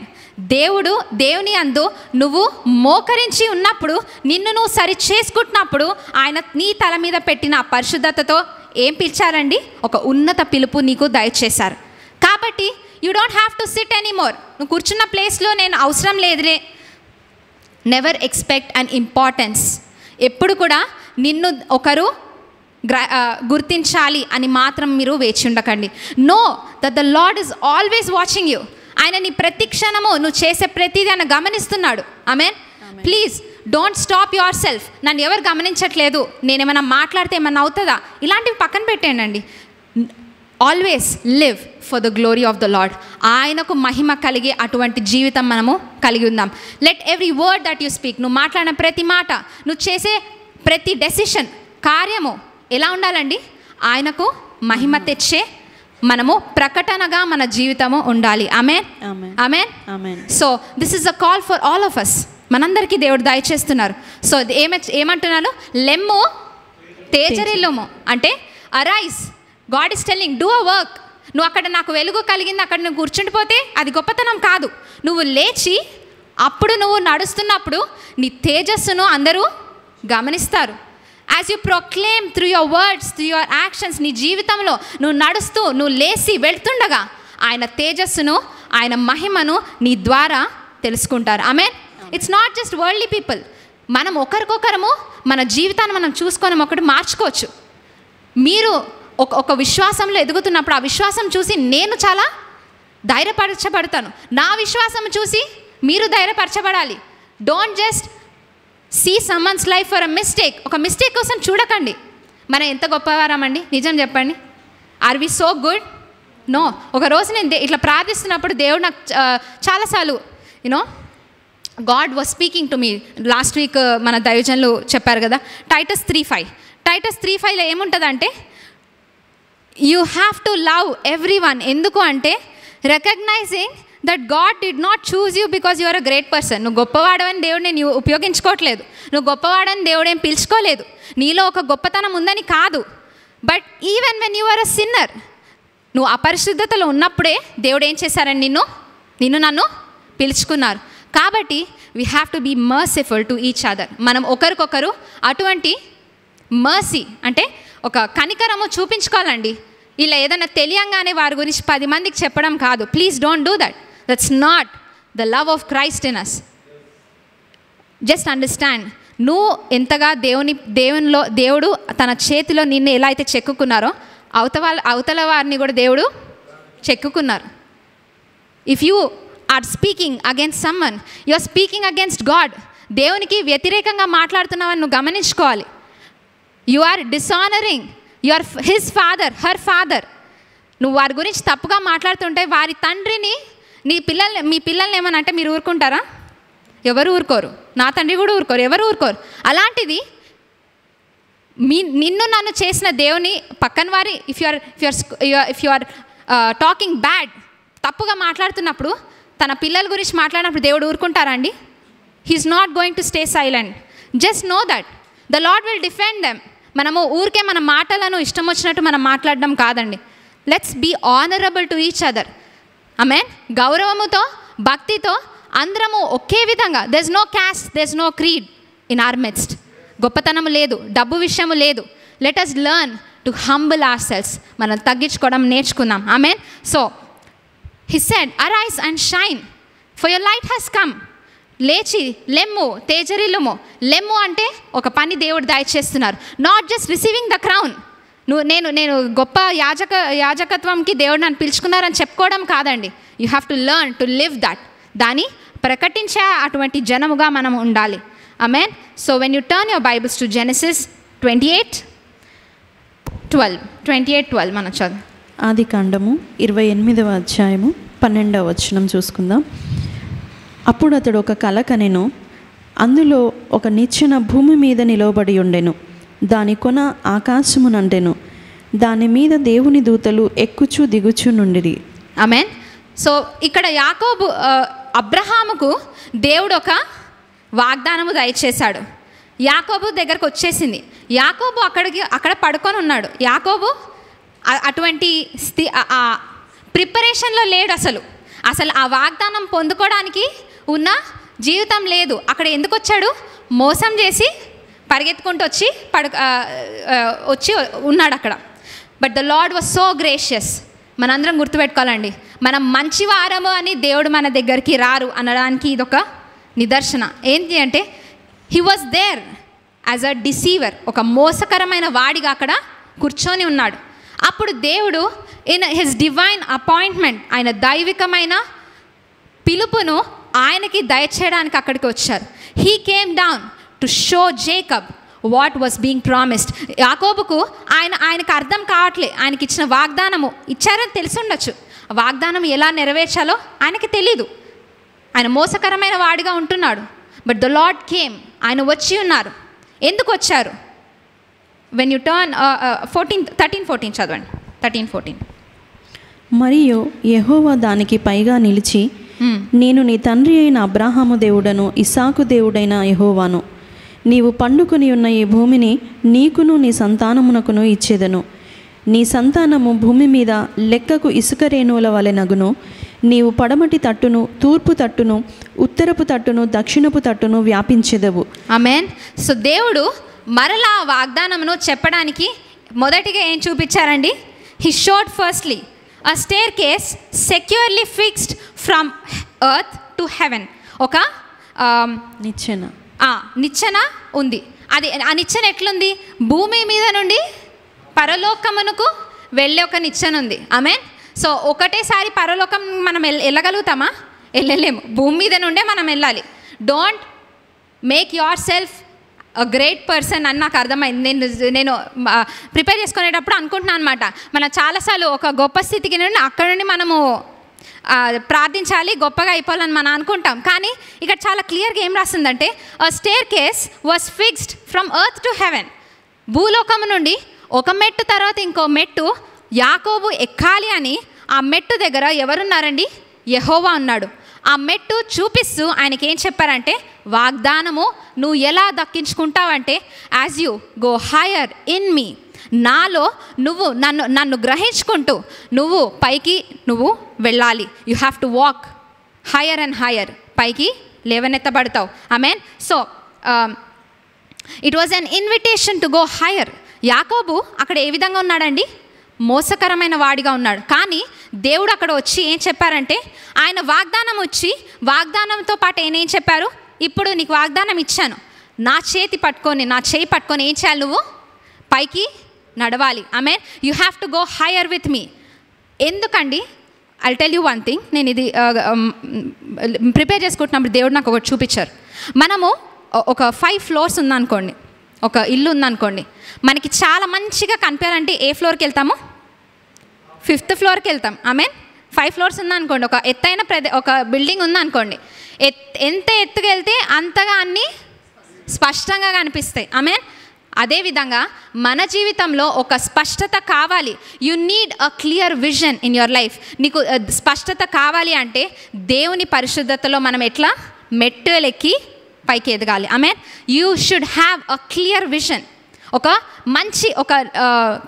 దేవుని అందు నువ్వు మోకరించి ఉన్నప్పుడు, నిన్ను నువ్వు సరి చేసుకుంటున్నప్పుడు ఆయన నీ తల మీద పెట్టిన పరిశుద్ధతతో ఏం పిలిచారండి? ఒక ఉన్నత పిలుపు నీకు దయచేశారు. కాబట్టి you don't have to SIT anymore. నువ్వు కూర్చున్న ప్లేస్లో నేను అవసరం లేదులే. నెవర్ ఎక్స్పెక్ట్ అన్ ఇంపార్టెన్స్. ఎప్పుడు కూడా నిన్ను ఒకరు గుర్తించాలి అని మాత్రం మీరు వేచి ఉండకండి. Know that the lord is always watching you. ఆయన నీ ప్రతి క్షణము నువ్వు చేసే ప్రతిదీ ఆయన గమనిస్తున్నాడు. ఆమెన్. Please don't stop yourself. నన్ను ఎవరు గమనించట్లేదు, నేనేమైనా మాట్లాడితే ఏమన్నా అవుతుందా, ఇలాంటివి పక్కన పెట్టేయండి. Always live for the glory of the lord. ఆయనకు మహిమ కలిగే అటువంటి జీవితం మనము కలిగి ఉందాం. Let every word that you speak, నువ్వు మాట్లాడిన ప్రతి మాట, నువ్వు చేసే ప్రతి డెసిషన్, కార్యము ఎలా ఉండాలండి? ఆయనకు మహిమ తెచ్చే మనము ప్రకటనగా మన జీవితము ఉండాలి. ఆమేన్. ఆమేన్. So this is a call for all of us. మనందరికీ దేవుడు దయచేస్తున్నారు. సో ఏమంటున్నాను? లెమ్ము తేజరిల్లుము అంటే arise. God is telling do a work. నువ్వు అక్కడ నాకు వెలుగు కలిగింది, అక్కడ నువ్వు కూర్చుండిపోతే అది గొప్పతనం కాదు. నువ్వు లేచి అప్పుడు నువ్వు నడుస్తున్నప్పుడు నీ తేజస్సును అందరూ గమనిస్తారు. As you proclaim through your words, through your actions, నీ జీవితంలో నువ్వు నడుస్తూ నువ్వు లేచి వెళ్తుండగా ఆయన తేజస్సును, ఆయన మహిమను నీ ద్వారా తెలుసుకుంటారు. Amen. It's not just worldly people. మనం ఒకరికొకరము మన జీవితాన్ని మనం చూసుకొని ఒకటి మార్చుకోవచ్చు. మీరు ఒక విశ్వాసంలో ఎదుగుతున్నప్పుడు ఆ విశ్వాసం చూసి నేను చాలా ధైర్యపరచబడతాను. నా విశ్వాసం చూసి మీరు ధైర్యపరచబడాలి. Don't just see someone's life for a mistake. ఒక మిస్టేక్ కోసం చూడకండి. మనం ఎంత గొప్పవారమండి, నిజం చెప్పండి. Are we so good? No. ఒకరోజు నేను ఇట్లా ప్రార్థిస్తున్నప్పుడు దేవుడు నాకు చాలాసార్లు God was speaking to me. Last week మన దైవజనులు చెప్పారు కదా, టైటస్ 3:5. టైటస్ 3:5లో ఏముంటుందంటే, you have to love everyone. ఎందుకు అంటే recognising that God did not choose you because you are a great person. నువ్వు గొప్పవాడని దేవుడు నేను ఉపయోగించుకోవట్లేదు, నువ్వు గొప్పవాడని దేవుడు ఏం పిలుచుకోలేదు, నీలో ఒక గొప్పతనం ఉందని కాదు. But even when you are a sinner, నువ్వు అపరిశుద్ధతలో ఉన్నప్పుడే దేవుడు ఏం చేశారని నిన్ను నన్ను పిలుచుకున్నారు. కాబట్టి we have to be merciful to each other. మనం ఒకరికొకరు అటువంటి మర్సీ అంటే ఒక కనికరము చూపించుకోవాలండి. ఇలా ఏదైనా తెలియంగానే వారి గురించి 10 మందికి చెప్పడం కాదు. Please don't do that. That's not the love of Christ in us. Just understand, నువ్వు ఎంతగా దేవుడు తన చేతిలో నిన్ను ఎలా అయితే చెక్కుకున్నారో అవతల వారిని కూడా దేవుడు చెక్కుకున్నారు. If you are speaking against someone, you are speaking against God. దేవునికి వ్యతిరేకంగా మాట్లాడుతున్నావని నువ్వు గమనించుకోవాలి. You are dishonouring your his father, her father. నువ్వు వారి గురించి తప్పుగా మాట్లాడుతుంటే వారి తండ్రిని మీ పిల్లల్ని ఏమని అంటే మీరు ఊరుకుంటారా? ఎవరు ఊరుకోరు. నా తండ్రి కూడా ఊరుకోరు, ఎవరు ఊరుకోరు. అలాంటిది నిన్ను నన్ను చేసిన దేవుని పక్కన వారి if you are talking bad, తప్పుగా మాట్లాడుతున్నప్పుడు, తన పిల్లల గురించి మాట్లాడినప్పుడు దేవుడు ఊరుకుంటారా అండి? He's not going to stay silent. Just know that the lord will defend them. మనము ఊరికే మన మాటలను ఇష్టం వచ్చినట్టు మనం మాట్లాడడం కాదండి. Let's be honourable to each other. ఆమేన్. గౌరవముతో, భక్తితో అందరము ఒకే విధంగా. There is no caste, there is no creed in our midst. గొప్పతనం లేదు, డబ్బు విషయము లేదు. Let us learn to humble our selves. మనం తగ్గించుకోవడం నేర్చుకుందాం. ఆమేన్. So he said, arise and shine for your light has come. లేచి లెమ్ము తేజరిల్లుము. లెమ్ము అంటే ఒక పని దేవుడు దయచేస్తున్నారు. Not just receiving the crown. నేను గొప్ప యాజకత్వంకి దేవుడు నన్ను పిలుచుకున్నారని చెప్పుకోవడం కాదండి. You have to learn to live that. దాన్ని ప్రకటించే అటువంటి జనముగా మనం ఉండాలి. ఆమేన్. So when you turn your Bibles to Genesis 28, 28:12 మనం చదువు. ఆది కాండము 28వ అధ్యాయము 12వ వచనం చూసుకుందాం. అప్పుడు అతడు ఒక కల కనెను, అందులో ఒక నిచ్చెన భూమి మీద నిలవబడి ఉండెను, దాని కొన ఆకాశమునంటెను, దాని మీద దేవుని దూతలు ఎక్కుచు దిగుచు నుండిరి. ఆమేన్. సో ఇక్కడ యాకోబు అబ్రహాముకు దేవుడు ఒక వాగ్దానము దయచేశాడు. యాకోబు దగ్గరకు వచ్చేసింది. యాకోబు అక్కడ పడుకొని ఉన్నాడు. యాకోబు అటువంటి ప్రిపరేషన్లో లేడు. అసలు ఆ వాగ్దానం పొందుకోవడానికి ఉన్న జీవితం లేదు. అక్కడ ఎందుకు వచ్చాడు? మోసం చేసి పరిగెత్తుకుంటూ వచ్చి ఉన్నాడు అక్కడ. But the lord was so gracious. మనందరం గుర్తుపెట్టుకోవాలండి, మనం మంచివారము అని దేవుడు మన దగ్గరికి రారు అనడానికి ఇదొక నిదర్శన. ఏంటి అంటే he was there as a deceiver, ఒక మోసకరమైన వాడిగా అక్కడ కూర్చొని ఉన్నాడు. అప్పుడు దేవుడు ఇన్ హిస్ డివైన్ అపాయింట్మెంట్, ఆయన దైవికమైన పిలుపును ఆయనకి దయచేయడానికి అక్కడికి వచ్చారు. He came down to show Jacob what was being promised. యాకోబుకు ఆయనకు అర్థం కావట్లే. ఆయనకి ఇచ్చిన వాగ్దానము ఇచ్చారని తెలిసి ఉండొచ్చు, వాగ్దానం ఎలా నెరవేర్చాలో ఆయనకి తెలీదు. ఆయన మోసకరమైన వాడిగా ఉంటున్నాడు. బట్ ద లార్డ్ కేమ్, ఆయన వచ్చి ఉన్నారు. ఎందుకు వచ్చారు? వెన్ యూ టర్న్ 13-14 చదవండి. 13-14. మరియు యెహోవా దానికి పైగా నిలిచి, నేను నీ తండ్రి అయిన అబ్రాహాము దేవుడను, ఇస్సాకు దేవుడైన యెహోవాను. నీవు పండుకొని ఉన్న ఈ భూమిని నీకును నీ సంతానమునకును ఇచ్చేదను. నీ సంతానము భూమి మీద లెక్కకు ఇసుక రేణువుల వలె నగును. నీవు పడమటి తట్టును, తూర్పు తట్టును, ఉత్తరపు తట్టును, దక్షిణపు తట్టును వ్యాపించెదవు. ఆమేన్. సో దేవుడు మరలా వాగ్దానమును చెప్పడానికి మొదటిగా ఏం చూపించారండి? He showed firstly a staircase securely fixed from earth to heaven. ఒక నిచ్చెన ఉంది. అది ఆ నిచ్చెన ఎట్లుంది? భూమి మీద నుండి పరలోకమునకు వెళ్ళే ఒక నిచ్చెన ఉంది. ఆమేన్. సో ఒకటేసారి పరలోకం మనం వెళ్ళగలుగుతామా? వెళ్ళలేము. భూమి మీద నుండే మనం వెళ్ళాలి. Don't make your self a great person అని నాకు అర్థమైంది. నేను ప్రిపేర్ చేసుకునేటప్పుడు అనుకుంటున్నాను అనమాట, మనం చాలాసార్లు ఒక గొప్ప స్థితికి నుండి అక్కడ నుండి మనము ప్రార్థించాలి, గొప్పగా అయిపోవాలని మనం అనుకుంటాం. కానీ ఇక్కడ చాలా క్లియర్గా ఏం రాస్తుందంటే, a staircase was fixed from earth to heaven. భూలోకము నుండి ఒక మెట్టు తర్వాత ఇంకో మెట్టు యాకోబు ఎక్కాలి అని ఆ మెట్టు దగ్గర ఎవరున్నారండి? యెహోవా ఉన్నాడు. ఆ మెట్టు చూపిస్తూ ఆయనకి ఏం చెప్పారంటే, వాగ్దానము నువ్వు ఎలా దక్కించుకుంటావంటే, as you go higher in me, నాలో నువ్వు నన్ను గ్రహించుకుంటూ నువ్వు పైకి నువ్వు వెళ్ళాలి. You have to walk higher and higher. పైకి లేవనెత్తబడతావు. ఆమేన్. So it was an invitation to go higher. యాకోబు అక్కడ ఏ విధంగా ఉన్నాడండి? మోసకరమైన వాడిగా ఉన్నాడు. కానీ దేవుడు అక్కడ వచ్చి ఏం చెప్పారంటే, ఆయన వాగ్దానం వచ్చి వాగ్దానంతో పాటు ఏం చెప్పారు? ఇప్పుడు నీకు వాగ్దానం ఇచ్చాను, నా చేయి పట్టుకొని ఏం చేయాలి? నువ్వు పైకి నడవాలి. ఆమేన్. You have to go higher with me. ఎందుకండి? I'll tell you one thing. నేను ఇది ప్రిపేర్ చేసుకుంటున్నప్పుడు దేవుడు నాకు ఒకటి చూపించారు. మనము ఒక 5 ఫ్లోర్స్ ఉందనుకోండి, ఒక ఇల్లు ఉందనుకోండి, మనకి చాలా మంచిగా కనిపించాలంటే ఏ ఫ్లోర్కి వెళ్తాము? 5th ఫ్లోర్కి వెళ్తాం. ఆమేన్. 5 ఫ్లోర్స్ ఉందనుకోండి, ఒక ఎత్తైన ఒక బిల్డింగ్ ఉందనుకోండి, ఎంత ఎత్తుకు వెళ్తే అంతగా అన్నీ స్పష్టంగా కనిపిస్తాయి. ఆమేన్. అదేవిధంగా మన జీవితంలో ఒక స్పష్టత కావాలి. You need a clear vision in your life. నీకు స్పష్టత కావాలి అంటే దేవుని పరిశుద్ధతలో మనం ఎట్లా మెట్టులెక్కి పైకి ఎదగాలి. ఆమేన్. You should have a clear vision. ఒక మంచి ఒక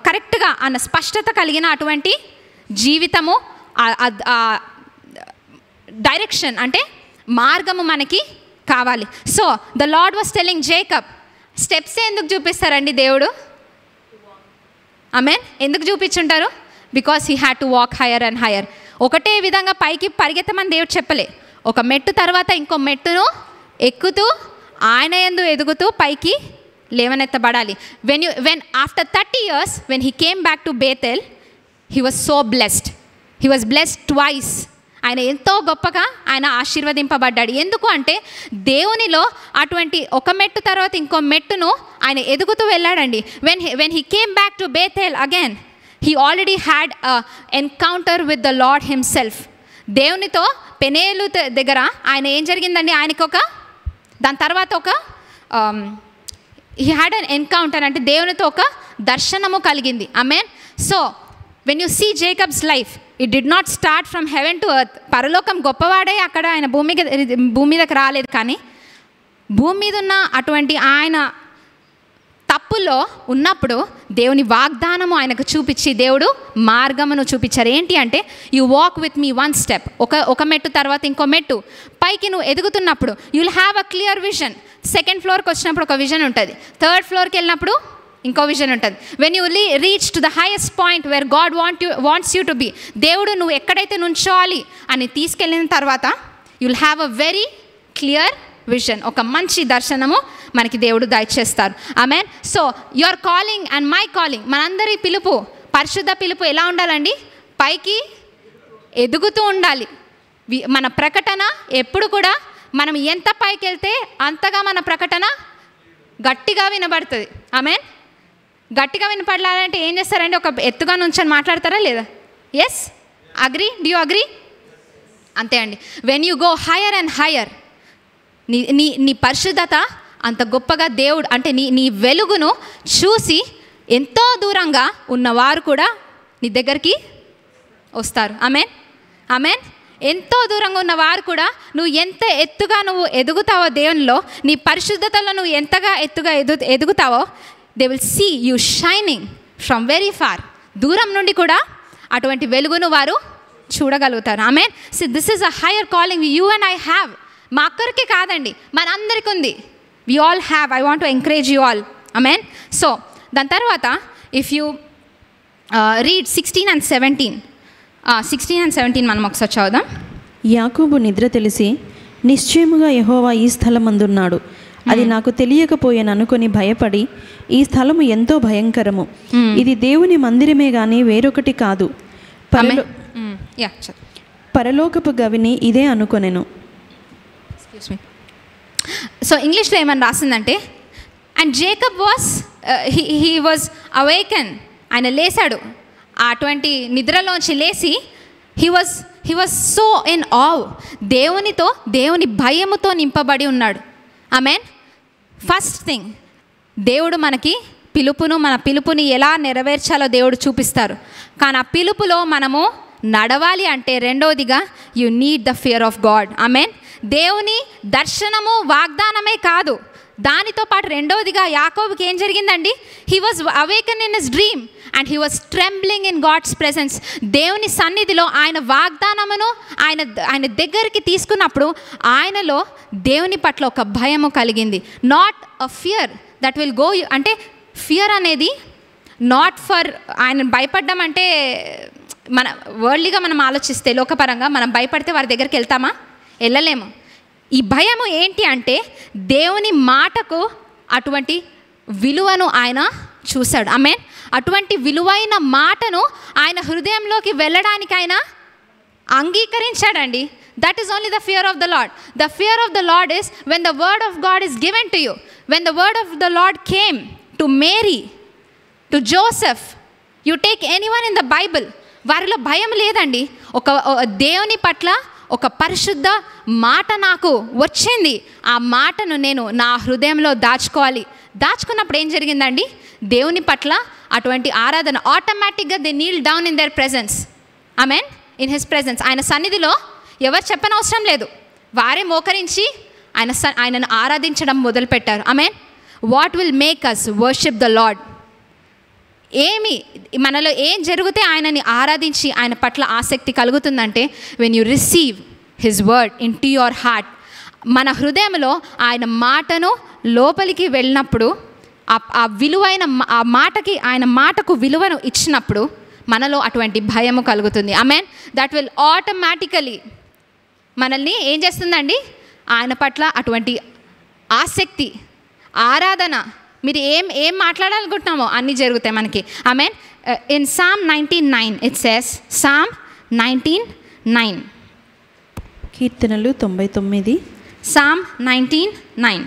కరెక్ట్గా అన్న స్పష్టత కలిగిన అటువంటి జీవితము, డైరెక్షన్ అంటే మార్గము మనకి కావాలి. So the Lord was telling Jacob, steps ఎందుకు చూపిస్తారండి దేవుడు? ఆమేన్. ఎందుకు చూపించుంటారు? Because he had to walk higher and higher. ఒకటే విధంగా పైకి పరిగెత్తమని దేవుడు చెప్పలే. ఒక మెట్టు తర్వాత ఇంకో మెట్టును ఎక్కుతూ ఆయన యందు ఎదుగుతూ పైకి లేవనెత్తబడాలి. when after 30 years when he came back to Bethel, he was so blessed. He was blessed twice. ఆయన ఎంతో గొప్పగా ఆయన ఆశీర్వదింపబడ్డాడు. ఎందుకు అంటే దేవునిలో అటువంటి ఒక మెట్టు తర్వాత ఇంకో మెట్టును ఆయన ఎదుగుతూ వెళ్ళాడండి. When he came back to Bethel again, he already had encounter with the Lord himself. దేవునితో పెనేలు దగ్గర ఆయన ఏం జరిగిందండి, ఆయనకి దాని తర్వాత హీ హ్యాడ్ అన్ ఎన్కౌంటర్, అంటే దేవునితో ఒక దర్శనము కలిగింది. ఆమేన్. So when you see Jacob's life, it did not start from heaven to earth. పరలోకం గొప్పవాడే అక్కడ ఆయన భూమి మీదకి రాలేదు, కానీ భూమి మీద ఉన్న అటువంటి ఆయన తప్పులో ఉన్నప్పుడు దేవుని వాగ్దానము ఆయనకు చూపించి దేవుడు మార్గమును చూపించారు. ఏంటి అంటే, you walk with me one step, ఒక మెట్టు తర్వాత ఇంకో మెట్టు పైకి నువ్వు ఎదుగుతున్నప్పుడు you will have a clear vision. Second ఫ్లోర్కి వచ్చినప్పుడు ఒక విజన్ ఉంటుంది, థర్డ్ ఫ్లోర్కి వెళ్ళినప్పుడు ఇంకో విజన్ ఉంటుంది. When you reach to the highest point where God wants you to be, దేవుడు నువ్వు ఎక్కడైతే నుంచోవాలి అని తీసుకెళ్ళిన తర్వాత you will have a very clear vision, ఒక మంచి దర్శనము మనకి దేవుడు దయచేస్తారు. ఆమేన్. So your calling and my calling, మనందరి పిలుపు, పరిశుద్ధ పిలుపు ఎలా ఉండాలండి, పైకి ఎదుగుతూ ఉండాలి. మన ప్రకటన ఎప్పుడు కూడా మనం ఎంత పైకి వెళ్తే అంతగా మన ప్రకటన గట్టిగా వినబడుతుంది. ఆమేన్. గట్టిగా వినపడాలంటే ఏం చేస్తారంటే, ఒక ఎత్తుగా నుంచొని మాట్లాడతారా లేదా? Yes, agree, do you agree? అంతే అండి. When you go higher and higher, నీ పరిశుద్ధత అంత గొప్పగా దేవుడు అంటే నీ వెలుగును చూసి ఎంతో దూరంగా ఉన్నవారు కూడా నీ దగ్గరికి వస్తారు. ఆమేన్, ఆమేన్. ఎంతో దూరంగా ఉన్నవారు కూడా నువ్వు ఎంత ఎత్తుగా నువ్వు ఎదుగుతావో దేవునిలో, నీ పరిశుద్ధతలో నువ్వు ఎంతగా ఎత్తుగా ఎదుగుతావో, they will see you shining from very far. దూరం నుండి కూడా అటువంటి వెలుగును వారు చూడగలుగుతారు. ఆమేన్. So this is a higher calling you and I have. మా ఒక్కరికి కాదండి, మనందరికీ ఉంది. We all have. I want to encourage you all. ఆమేన్. సో దాని తర్వాత ఇఫ్ యూ రీడ్ 16 and 17 మనం ఒకసారి చదువుదాం. యాకోబు నిద్ర తెలిసి, నిశ్చయముగా యెహోవా ఈ స్థలమందున్నాడు, అది నాకు తెలియకపోయాను అనుకొని భయపడి, ఈ స్థలము ఎంతో భయంకరము, ఇది దేవుని మందిరమే గాని వేరొకటి కాదు, పరలోకపు గవిని ఇదే అనుకొనెను. సో ఇంగ్లీష్లో ఏమని రాసిందంటే, and Jacob he was awaken, ఆయన లేచాడు, అటువంటి నిద్రలోంచి లేచి హీ వాజ్ సో ఇన్ ఆవ్, దేవుని భయముతో నింపబడి ఉన్నాడు. ఆమేన్. ఫస్ట్ థింగ్, దేవుడు మనకి మన పిలుపుని ఎలా నెరవేర్చాలో దేవుడు చూపిస్తారు. కానీ ఆ పిలుపులో మనము నడవాలి అంటే రెండవదిగా you need the fear of God. ఆమేన్. దేవుని దర్శనము వాగ్దానమే కాదు, దానితో పాటు రెండవదిగా యాకోబుకి ఏం జరిగిందండి, he was awaken in his dream and he was trembling in God's presence. దేవుని సన్నిధిలో ఆయన వాగ్దానమును ఆయన దగ్గరికి తీసుకున్నప్పుడు ఆయనలో దేవుని పట్ల ఒక భయము కలిగింది. Not a fear that will go, అంటే ఫియర్ అనేది నాట్ ఫర్ ఆయన భయపడ్డం అంటే, మన వరల్డ్లీగా మనం ఆలోచిస్తే లోకపరంగా మనం భయపడితే వారి దగ్గరికి వెళ్తామా? వెళ్ళలేము. ఈ భయము ఏంటి అంటే దేవుని మాటకు అటువంటి విలువను ఆయన చూశాడు. ఆమేన్. అటువంటి విలువైన మాటను ఆయన హృదయంలోకి వెళ్ళడానికి ఆయన అంగీకరించాడండి. That is only the fear of the Lord. The fear of the lord is when the word of God is given to you. When the word of the Lord came to Mary, to Joseph, you take anyone in the Bible, వారిలో భయం లేదండి. ఒక దేవుని పట్ల ఒక పరిశుద్ధ మాట నాకు వచ్చింది, ఆ మాటను నేను నా హృదయంలో దాచుకున్నప్పుడు ఏం జరిగిందండి, దేవుని పట్ల అటువంటి ఆరాధన ఆటోమేటిక్గా they Neel down in there presence. Amen. In his presence, ఆయన సన్నిధిలో ఎవరు చెప్పనవసరం లేదు, వారే మోకరించి ఆయనను ఆరాధించడం మొదలుపెట్టారు. ఆమేన్. What will make us worship the Lord? మనలో ఏం జరిగితే ఆయనని ఆరాధించి ఆయన పట్ల ఆసక్తి కలుగుతుందంటే, when you receive his word into your heart, మన హృదయంలో ఆయన మాటను లోపలికి వెళ్ళినప్పుడు, ఆ విలువైన ఆ మాటకి, ఆయన మాటకు విలువను ఇచ్చినప్పుడు మనలో అటువంటి భయము కలుగుతుంది. ఆమేన్. దట్ విల్ ఆటోమేటికలీ మనల్ని ఏం చేస్తుందండి, ఆయన పట్ల అటువంటి ఆసక్తి, ఆరాధన, మీరు ఏం మాట్లాడాలనుకుంటున్నామో అన్నీ జరుగుతాయి మనకి. ఆమేన్. In Psalm 19:9 it says, Psalm 19:9, కీర్తనలు 99. Psalm 19:9.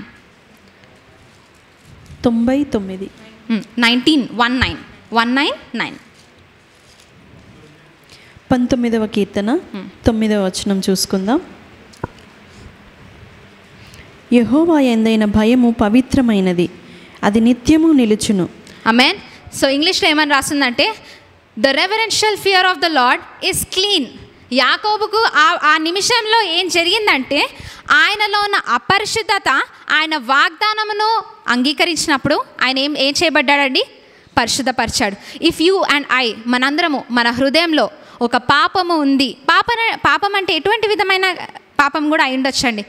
99. 19:19. 19వ కీర్తన 9వ వచనం చూసుకుందాం. యెహోవా యందైన భయము పవిత్రమైనది, అది నిత్యము నిలుచును. ఆమేన్. సో ఇంగ్లీష్లో ఏమని రాస్తుందంటే the reverential fear of the lord is clean. యాకోబుకు ఆ నిమిషంలో ఏం జరిగిందంటే ఆయనలో ఉన్న అపరిశుద్ధత ఆయన వాగ్దానమును అంగీకరించినప్పుడు ఆయన ఏం చేయబడ్డాడండి? పరిశుద్ధపరిచాడు. ఇఫ్ యూ అండ్ ఐ మనందరము మన హృదయంలో ఒక పాపము ఉంది. పాపం అంటే ఎటువంటి విధమైన పాపం కూడా అయి ఉండొచ్చండి.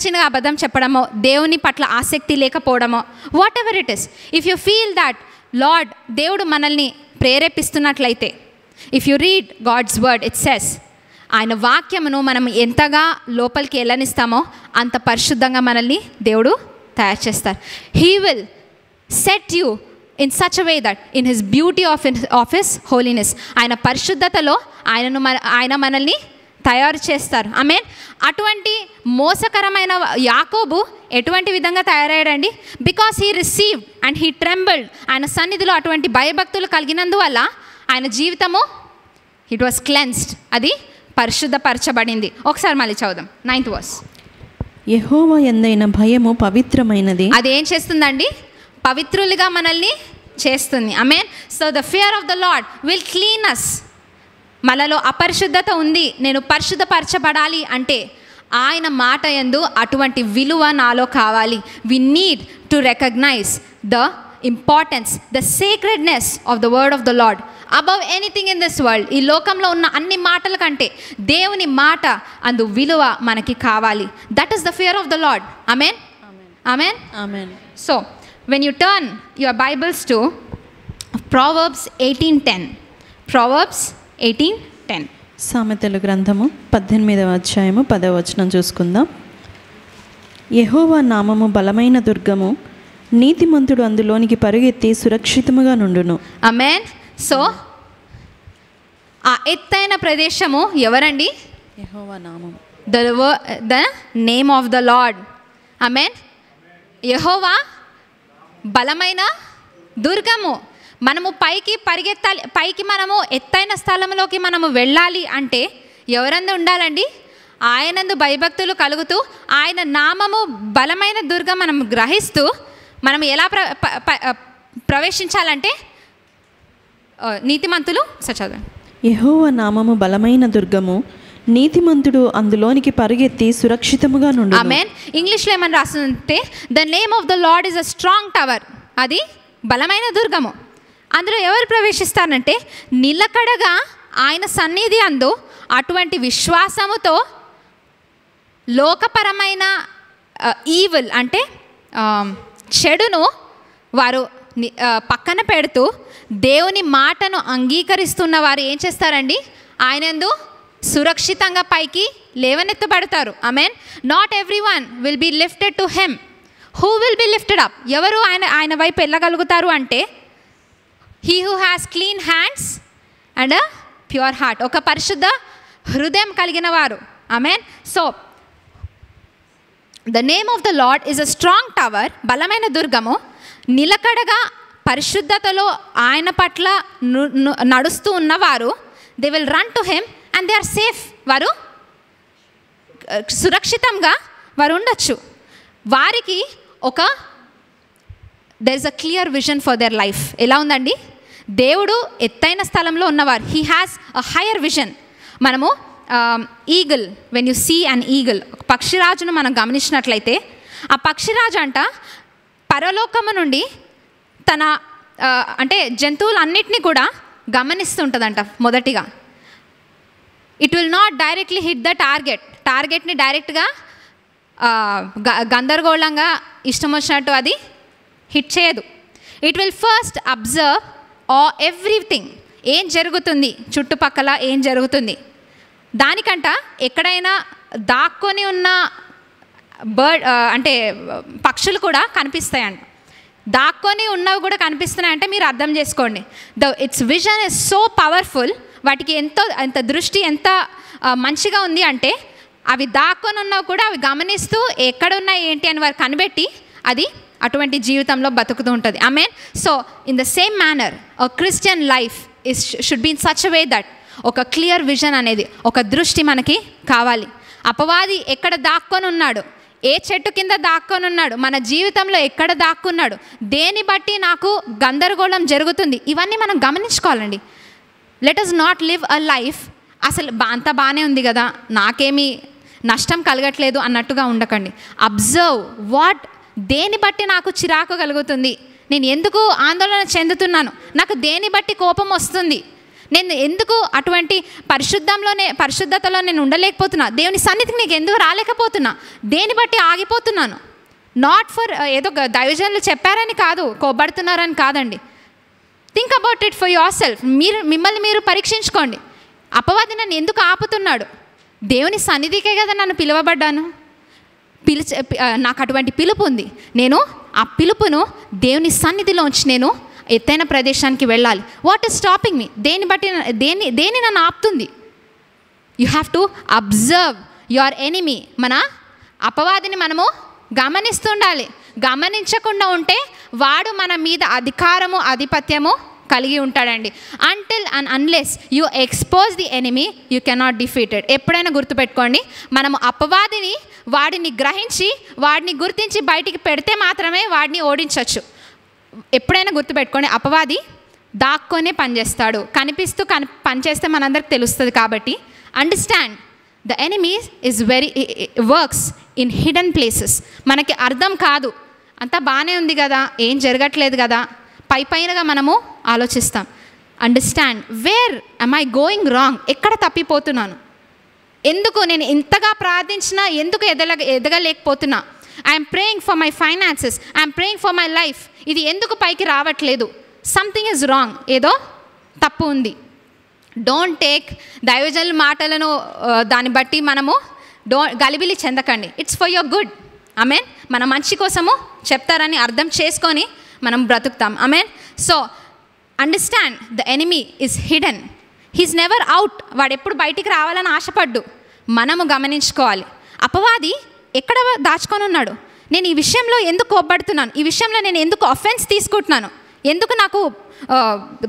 చిన్నగా అబద్ధం చెప్పడమో, దేవుని పట్ల ఆసక్తి లేకపోవడమో, whatever it is. If you feel that Lord దేవుడు మనల్ని ప్రేరేపిస్తున్నట్లయితే, if you read God's word, it says ఆయన వాక్యమును మనం ఎంతగా లోపలికి వెళ్ళనిస్తామో అంత పరిశుద్ధంగా మనల్ని దేవుడు తయారు చేస్తారు. He will set you in such a way that in his beauty of his holiness, ఆయన పరిశుద్ధతలో ఆయన మనల్ని తయారు చేస్తారు. ఆమేన్. అటువంటి మోసకరమైన యాకోబు ఎటువంటి విధంగా తయారయ్యాడండి? Because he received and he trembled. ఆయన సన్నిధిలో అటువంటి భయభక్తులు కలిగినందువల్ల ఆయన జీవితము ఇట్ వాస్ క్లెన్స్డ్, అది పరిశుద్ధపరచబడింది. ఒకసారి మళ్ళీ చదువుదాం 9th verse. యెహోవా యందైన భయము పవిత్రమైనది, అది ఏం చేస్తుందండి? పవిత్రులుగా మనల్ని చేస్తుంది. ఆమేన్. So the fear of the lord will clean us. మనలో అపరిశుద్ధత ఉంది, నేను పరిశుద్ధపరచబడాలి అంటే ఆయన మాట యందు అటువంటి విలువ నాలో కావాలి. We need to recognise the importance, the sacredness of the word of the Lord above anything in this world. ఈ లోకంలో ఉన్న అన్ని మాటల కంటే దేవుని మాట అందు విలువ మనకి కావాలి. That is the fear of the Lord. ఆమేన్. ఆమేన్. ఆమేన్. So when you turn your Bibles to Proverbs 18:10. Proverbs 18:10. సామెతల గ్రంథము 18వ అధ్యాయము 10వ వచనం చూసుకుందాం. యెహోవా నామము బలమైన దుర్గము, నీతిమంతుడు అందులోనికి పరుగెత్తి సురక్షితముగా నుండును. ఆమేన్. సో ఆ ఎత్తైన ప్రదేశము ఎవరండి? యెహోవా నామము, the name of the Lord. ఆమేన్. యెహోవా బలమైన దుర్గము. మనము పైకి పరిగెత్తాలి, పైకి మనము ఎత్తైన స్థలంలోకి మనము వెళ్ళాలి అంటే ఎవరందు ఉండాలండి? ఆయనందు భయభక్తులు కలుగుతూ ఆయన నామము బలమైన దుర్గం మనం గ్రహిస్తూ మనం ఎలా ప్రవేశించాలంటే నీతిమంతులు చదవండి. యెహోవా నామము బలమైన దుర్గము, నీతిమంతుడు అందులోనికి పరుగెత్తి సురక్షితముగా నుండును. ఆమేన్. ఇంగ్లీష్లో ఏమని రాస్తుందంటే the name of the lord is a strong tower. అది బలమైన దుర్గము. అందులో ఎవరు ప్రవేశిస్తారంటే నిలకడగా ఆయన సన్నిధి అందు అటువంటి విశ్వాసముతో లోకపరమైన ఈవిల్ అంటే చెడును వారు పక్కన పెడుతూ దేవుని మాటను అంగీకరిస్తున్న వారు ఏం చేస్తారండి? ఆయనందు సురక్షితంగా పైకి లేవనెత్తబడతారు. ఆమేన్. Not everyone will be lifted to him. Who will be lifted up? ఎవరు ఆయన వైపు వెళ్ళగలుగుతారు అంటే he who has clean hands and pure heart, ఒక పరిశుద్ధ హృదయం కలిగిన వారు. ఆమేన్. So the name of the lord is a strong tower, బలమైన దుర్గము. నిలకడగా పరిశుద్ధతలో ఆయన పట్ల నడుస్తూ ఉన్నవారు they will run to him and they are safe. వారు సురక్షితంగా వారు ఉండొచ్చు. వారికి ఒక there is a clear vision for their life. ఎలా ఉందండి? దేవుడు ఎత్తైన స్థలంలో ఉన్నవారు, he has a higher vision. మనము eagle, when you see an eagle, ఒక పక్షిరాజును మనం గమనించినట్లయితే ఆ పక్షిరాజు అంట పరలోకము నుండి తన అంటే జంతువులన్నిటినీ కూడా గమనిస్తుంటుందంట. మొదటిగా it will not directly hit the టార్గెట్ని డైరెక్ట్గా గందరగోళంగా ఇష్టం వచ్చినట్టు అది హిట్ చేయదు. It will first observe everything, ఏం జరుగుతుంది చుట్టుపక్కల, ఏం జరుగుతుంది. దానికంట ఎక్కడైనా దాక్కొని ఉన్న బర్డ్ అంటే పక్షులు కూడా కనిపిస్తాయంట. దాక్కొని ఉన్నవి కూడా కనిపిస్తున్నాయంటే మీరు అర్థం చేసుకోండి, it's vision is so powerful. వాటికి ఎంత దృష్టి ఎంత మంచిగా ఉంది అంటే అవి దాక్కొని ఉన్నా కూడా అవి గమనిస్తూ ఎక్కడున్నాయి ఏంటి అని వారు కనిపెట్టి అది అటువంటి జీవితంలో బతుకుతూ ఉంటుంది. Amen. So in the same manner a Christian life should be in such a way that ఒక క్లియర్ విజన్ అనేది, ఒక దృష్టి మనకి కావాలి. అపవాది ఎక్కడ దాక్కొని ఉన్నాడు, ఏ చెట్టు కింద దాక్కొని ఉన్నాడు, మన జీవితంలో ఎక్కడ దాక్కున్నాడు, దేని బట్టి నాకు గందరగోళం జరుగుతుంది, ఇవన్నీ మనం గమనించుకోవాలండి. Let us not live a life అసలు అంత బాగానే ఉంది కదా, నాకేమీ నష్టం కలగట్లేదు అన్నట్టుగా ఉండకండి. అబ్జర్వ్ వాట్, దేని బట్టి నాకు చిరాకు కలుగుతుంది, నేను ఎందుకు ఆందోళన చెందుతున్నాను, నాకు దేని బట్టి కోపం వస్తుంది, నేను ఎందుకు అటువంటి పరిశుద్ధతలో నేను ఉండలేకపోతున్నా, దేవుని సన్నిధికి నీకు ఎందుకు రాలేకపోతున్నా, దేని బట్టి ఆగిపోతున్నాను. నాట్ ఫర్ ఏదో దైవజనులు చెప్పారని కాదు, కోబడుతున్నారని కాదండి. Think about it for your self. మిమ్మల్ని మీరు పరీక్షించుకోండి. అపవాది నన్ను ఎందుకు ఆపుతున్నాడు, దేవుని సన్నిధికే కదా నన్ను పిలువబడ్డాను, నాకు అటువంటి పిలుపు ఉంది, నేను ఆ పిలుపును దేవుని సన్నిధిలోంచి నేను ఎత్తైన ప్రదేశానికి వెళ్ళాలి. వాట్ ఈస్ స్టాపింగ్ మీ, దేని బట్టి దేని నన్ను ఆపుతుంది. You have to observe your enemy. మన అపవాదిని మనము గమనిస్తుండాలి. గమనించకుండా ఉంటే వాడు మన మీద అధికారము ఆధిపత్యము కలిగి ఉంటాడండి. Until and unless you expose the enemy you cannot defeated. ఎప్పుడైనా గుర్తుపెట్టుకోండి, మనము అపవాదిని వాడిని గ్రహించి వాడిని గుర్తించి బయటికి పెడితే మాత్రమే వాడిని ఓడించవచ్చు. ఎప్పుడైనా గుర్తుపెట్టుకోండి, అపవాది దాక్కొనే పనిచేస్తాడు, కనిపిస్తూ పనిచేస్తే మనందరికి తెలుస్తుంది. కాబట్టి understand the enemy is works in hidden places. మనకి అర్థం కాదు, అంతా బాగానే ఉంది కదా, ఏం జరగట్లేదు కదా, పైనగా మనము ఆలోచిస్తాం. Understand where am I going wrong, ఎక్కడ తప్పిపోతున్నాను, ఎందుకు నేను ఇంతగా ప్రార్థించినా ఎందుకు ఎదగలేకపోతున్నా, I'm praying for my finances, I'm praying for my life, ఇది ఎందుకు పైకి రావట్లేదు, సంథింగ్ ఈజ్ రాంగ్, ఏదో తప్పు ఉంది. డోంట్ టేక్ దైవజనుల మాటలను దాన్ని బట్టి మనము గలిబిలి చెందకండి. It's for your good. ఆమెన్. మన మంచి కోసము చెప్తారని అర్థం చేసుకొని మనం బ్రతుకుతాం. ఆమెన్. So understand the enemy is hidden, he's never out. వాడు ఎప్పుడు బయటికి రావాలని ఆశపడ్డు. మనము గమనించుకోవాలి అపవాది ఎక్కడ దాచుకొని ఉన్నాడు, నేను ఈ విషయంలో ఎందుకు కోప్పడుతున్నాను, ఈ విషయంలో నేను ఎందుకు అఫెన్స్ తీసుకుంటున్నాను, ఎందుకు నాకు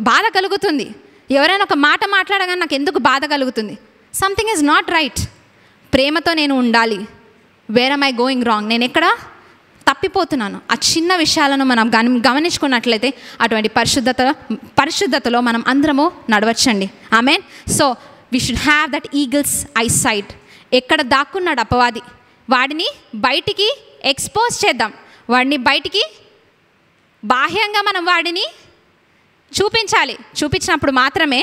బాధ కలుగుతుంది, ఎవరైనా ఒక మాట మాట్లాడగానే నాకు ఎందుకు బాధ కలుగుతుంది, సంథింగ్ ఈజ్ నాట్ రైట్. ప్రేమతో నేను ఉండాలి. Where am I going wrong, నేను ఎక్కడ తప్పిపోతున్నాను. ఆ చిన్న విషయాలను మనం గమనించుకున్నట్లయితే అటువంటి పరిశుద్ధతలో మనం అందరము నడవచ్చండి. ఆమెన్. So we should have that eagle's eyesight. ఎక్కడ దాక్కున్నాడు అపవాది, వాడిని బయటికి ఎక్స్పోజ్ చేద్దాం. వాడిని బయటికి బాహ్యంగా మనం వాడిని చూపించాలి. చూపించినప్పుడు మాత్రమే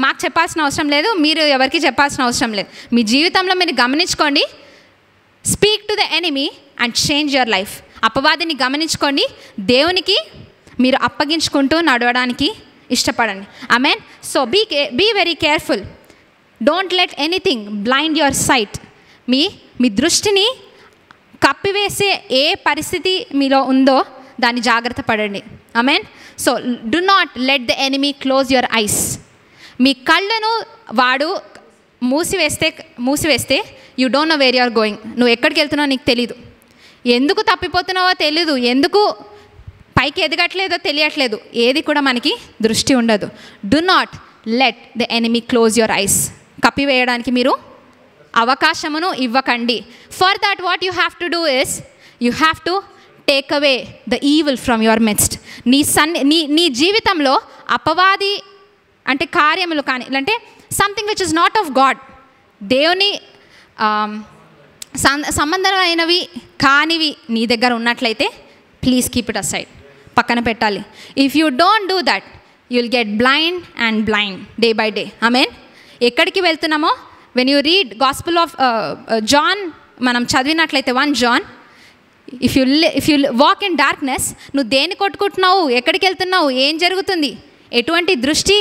మాకు చెప్పాల్సిన అవసరం లేదు, మీరు ఎవరికి చెప్పాల్సిన అవసరం లేదు. మీ జీవితంలో మీరు గమనించుకోండి. Speak to the enemy and change your life. అపవాదిని గమనించుకోండి, దేవునికి మీరు అప్పగించుకుంటూ నడవడానికి ఇష్టపడండి. ఆమెన్. So be very careful. Don't let anything blind your sight. మీ దృష్టిని కప్పివేసే ఏ పరిస్థితి మీలో ఉందో దాన్ని జాగ్రత్త పడండి. ఆమెన్. So do not let the enemy close your eyes. మీ కళ్ళను వాడు మూసివేస్తే you don't know where you are going. నువ్వు ఎక్కడికి వెళ్తున్నావో నీకు తెలీదు, ఎందుకు తప్పిపోతున్నావో తెలీదు, ఎందుకు పైకి ఎదగట్లేదో తెలియట్లేదు, ఏది కూడా మనకి దృష్టి ఉండదు. Do not let the enemy close your eyes. కప్పివేయడానికి మీరు అవకాశమును ఇవ్వకండి. For that what you have to do is you have to take away the evil from your midst. నీ జీవితంలో అపవాది అంటే కార్యములు కానీ అంటే something which is not of God, దేవుని సంబంధమైనవి కానివి నీ దగ్గర ఉన్నట్లయితే ప్లీజ్ కీప్ ఇట్ అసైడ్, పక్కన పెట్టాలి. If you don't do that you will get blind day by day. ఆమెన్. ఎక్కడికి వెళ్తున్నామో when you read gospel of John మనం చదివినట్లయితే 1 John, if you walk in darkness, నువ్వు దేన్ని కొట్టుకుంటున్నావు, ఎక్కడికి వెళ్తున్నావు, ఏం జరుగుతుంది, ఎటువంటి దృష్టి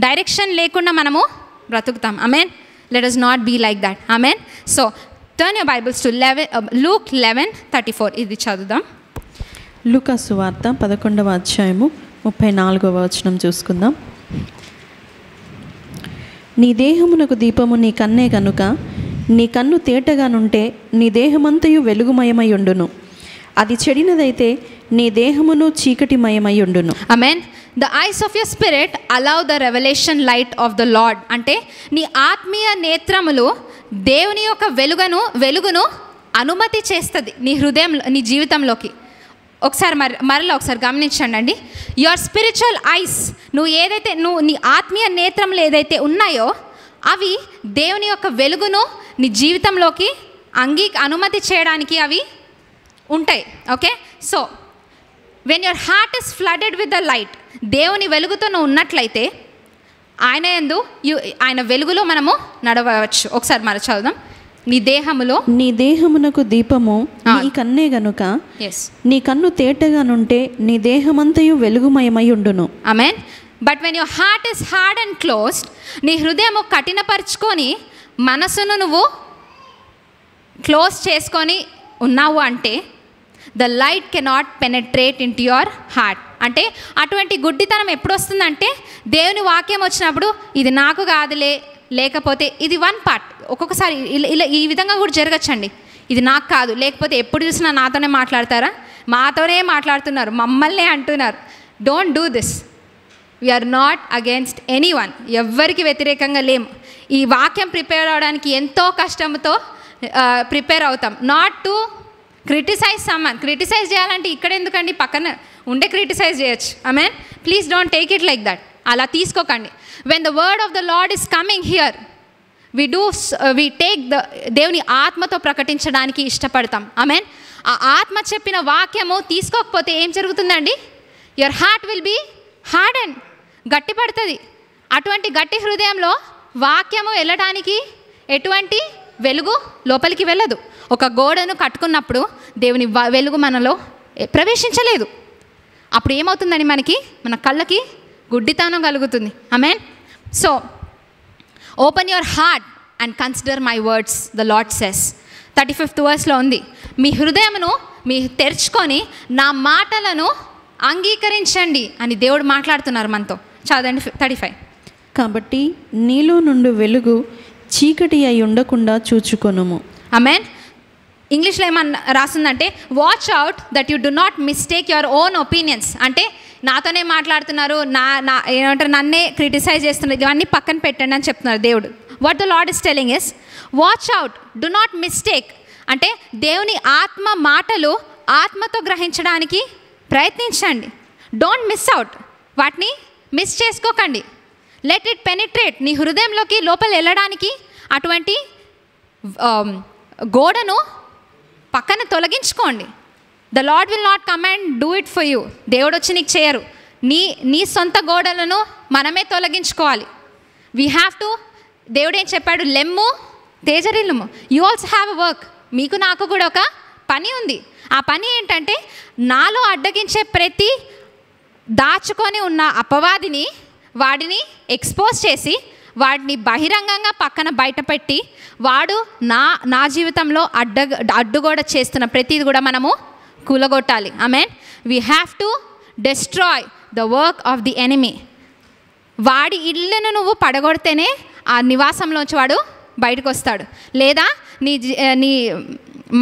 డైరెక్షన్ లేకుండా మనము బ్రతుకుతాం. ఆమెన్. Let us not be like that. ఆమెన్. So turn your Bibles to Luke 11:34. ఇది చదువుదాం. లూకా సువార్త 11వ అధ్యాయము 34వ వచనం చూసుకుందాం. నీ దేహమునకు దీపము నీ కన్నే గనుక నీ కన్ను తేటగానుంటే నీ దేహమంతయు వెలుగుమయమై ఉండును, అది చెడినదైతే నీ దేహమును చీకటిమయమై ఉండును. ఆమేన్. The eyes of your spirit allow the revolution light of the Lord. అంటే నీ ఆత్మీయ నేత్రములు దేవుని యొక్క వెలుగును అనుమతి చేస్తుంది నీ హృదయంలో, నీ జీవితంలోకి. ఒకసారి మరలా ఒకసారి గమనించండి అండి. యువర్ స్పిరిచువల్ ఐస్, నువ్వు నీ ఆత్మీయ నేత్రములు ఏదైతే ఉన్నాయో అవి దేవుని యొక్క వెలుగును నీ జీవితంలోకి అనుమతి చేయడానికి అవి ఉంటాయి. Okay, so when your heart is flooded with the light, దేవుని వెలుగుతో నువ్వు ఉన్నట్లయితే ఆయన వెలుగులో మనము నడవచ్చు. ఒకసారి మరి చదువుదాం. నీ దేహమునకు దీపము నీ కన్నే గనుక నీ కన్ను తేటగానుంటే నీ దేహమంతయు వెలుగుమయమై ఉండును. ఆమేన్. But when your heart is hard and closed, నీ హృదయము కఠినపరుచుకొని మనసును నువ్వు క్లోజ్ చేసుకొని ఉన్నావు అంటే the light cannot penetrate into your heart. అంటే అటువంటి గుడ్డితనం ఎప్పుడు వస్తుందంటే దేవుని వాక్యం వచ్చినప్పుడు ఇది నాకు కాదులే, లేకపోతే ఇది వన్ పార్ట్. ఒక్కొక్కసారి ఇలా ఈ విధంగా కూడా జరగచ్చండి. ఇది నాకు కాదు, లేకపోతే ఎప్పుడు చూసినా నాతోనే మాట్లాడతారా, మాతోనే మాట్లాడుతున్నారు, మమ్మల్నే అంటున్నారు. Don't do this. We're not against anyone. ఎవ్వరికి వ్యతిరేకంగా లేము. ఈ వాక్యం ప్రిపేర్ అవడానికి ఎంతో కష్టంతో ప్రిపేర్ అవుతాం. Not to criticise someone. Criticise చేయాలంటే ఇక్కడ ఎందుకండి, పక్కన ఉండే క్రిటిసైజ్ చేయొచ్చు. ఆమేన్. Please don't take it like that. అలా తీసుకోకండి. When the word of the lord is coming here, we take దేవుని ఆత్మతో ప్రకటించడానికి ఇష్టపడతాం. ఆమేన్. ఆ ఆత్మ చెప్పిన వాక్యము తీసుకోకపోతే ఏం జరుగుతుందండి? Your heart will be hard and గట్టి పడుతుంది. అటువంటి గట్టి హృదయంలో వాక్యము వెళ్ళడానికి ఎటువంటి వెలుగు లోపలికి వెళ్ళదు. ఒక గోడను కట్టుకున్నప్పుడు దేవుని వెలుగు మనలో ప్రవేశించలేదు. అప్పుడు ఏమవుతుందని మన కళ్ళకి గుడ్డితనం కలుగుతుంది. ఆమేన్. So open your heart and consider my words, the Lord says. 35th verseలో ఉంది, మీ హృదయమును తెరుచుకొని నా మాటలను అంగీకరించండి అని దేవుడు మాట్లాడుతున్నారు మనతో. చదవండి 35. కాబట్టి నీలో నుండి వెలుగు చీకటి అయి ఉండకుండా చూచుకొనుము. ఆమేన్. ఇంగ్లీష్లో ఏమన్నా రాసిందంటే watch out that you do not mistake your own opinions. అంటే నాతోనే మాట్లాడుతున్నారు, ఏమంటారు, నన్నే క్రిటిసైజ్ చేస్తున్నారు, ఇవన్నీ పక్కన పెట్టండి అని చెప్తున్నారు దేవుడు. What the lord is telling is watch out, do not mistake. అంటే దేవుని ఆత్మ మాటలు ఆత్మతో గ్రహించడానికి ప్రయత్నించండి. డోంట్ మిస్ అవుట్, వాటిని మిస్ చేసుకోకండి. లెట్ ఇట్ పెనిట్రేట్, నీ హృదయంలోకి లోపల వెళ్ళడానికి అటువంటి గోడను పక్కన తొలగించుకోండి. The lord will not come and do it for you. దేవుడు వచ్చి నీకు చేయరు. నీ సొంత గోడలను మనమే తొలగించుకోవాలి. We have to. దేవుడు ఏం చెప్పాడు? లెమ్ము తేజరిల్లుము. You also have a work. మీకు నాకు కూడా ఒక పని ఉంది. ఆ పని ఏంటంటే నాలో అడ్డగించే ప్రతి దాచుకొని ఉన్న అపవాదిని, వాడిని ఎక్స్పోజ్ చేసి వాడిని బహిరంగంగా పక్కన బయటపెట్టి వాడు నా జీవితంలో అడ్డుగోడ చేస్తున్న ప్రతిది కూడా మనము కూలగొట్టాలి. ఆమేన్. We have to destroy the work of the enemy. వాడి ఇళ్ళను నువ్వు పడగొడితేనే ఆ నివాసంలోంచి వాడు బయటకు వస్తాడు. లేదా నీ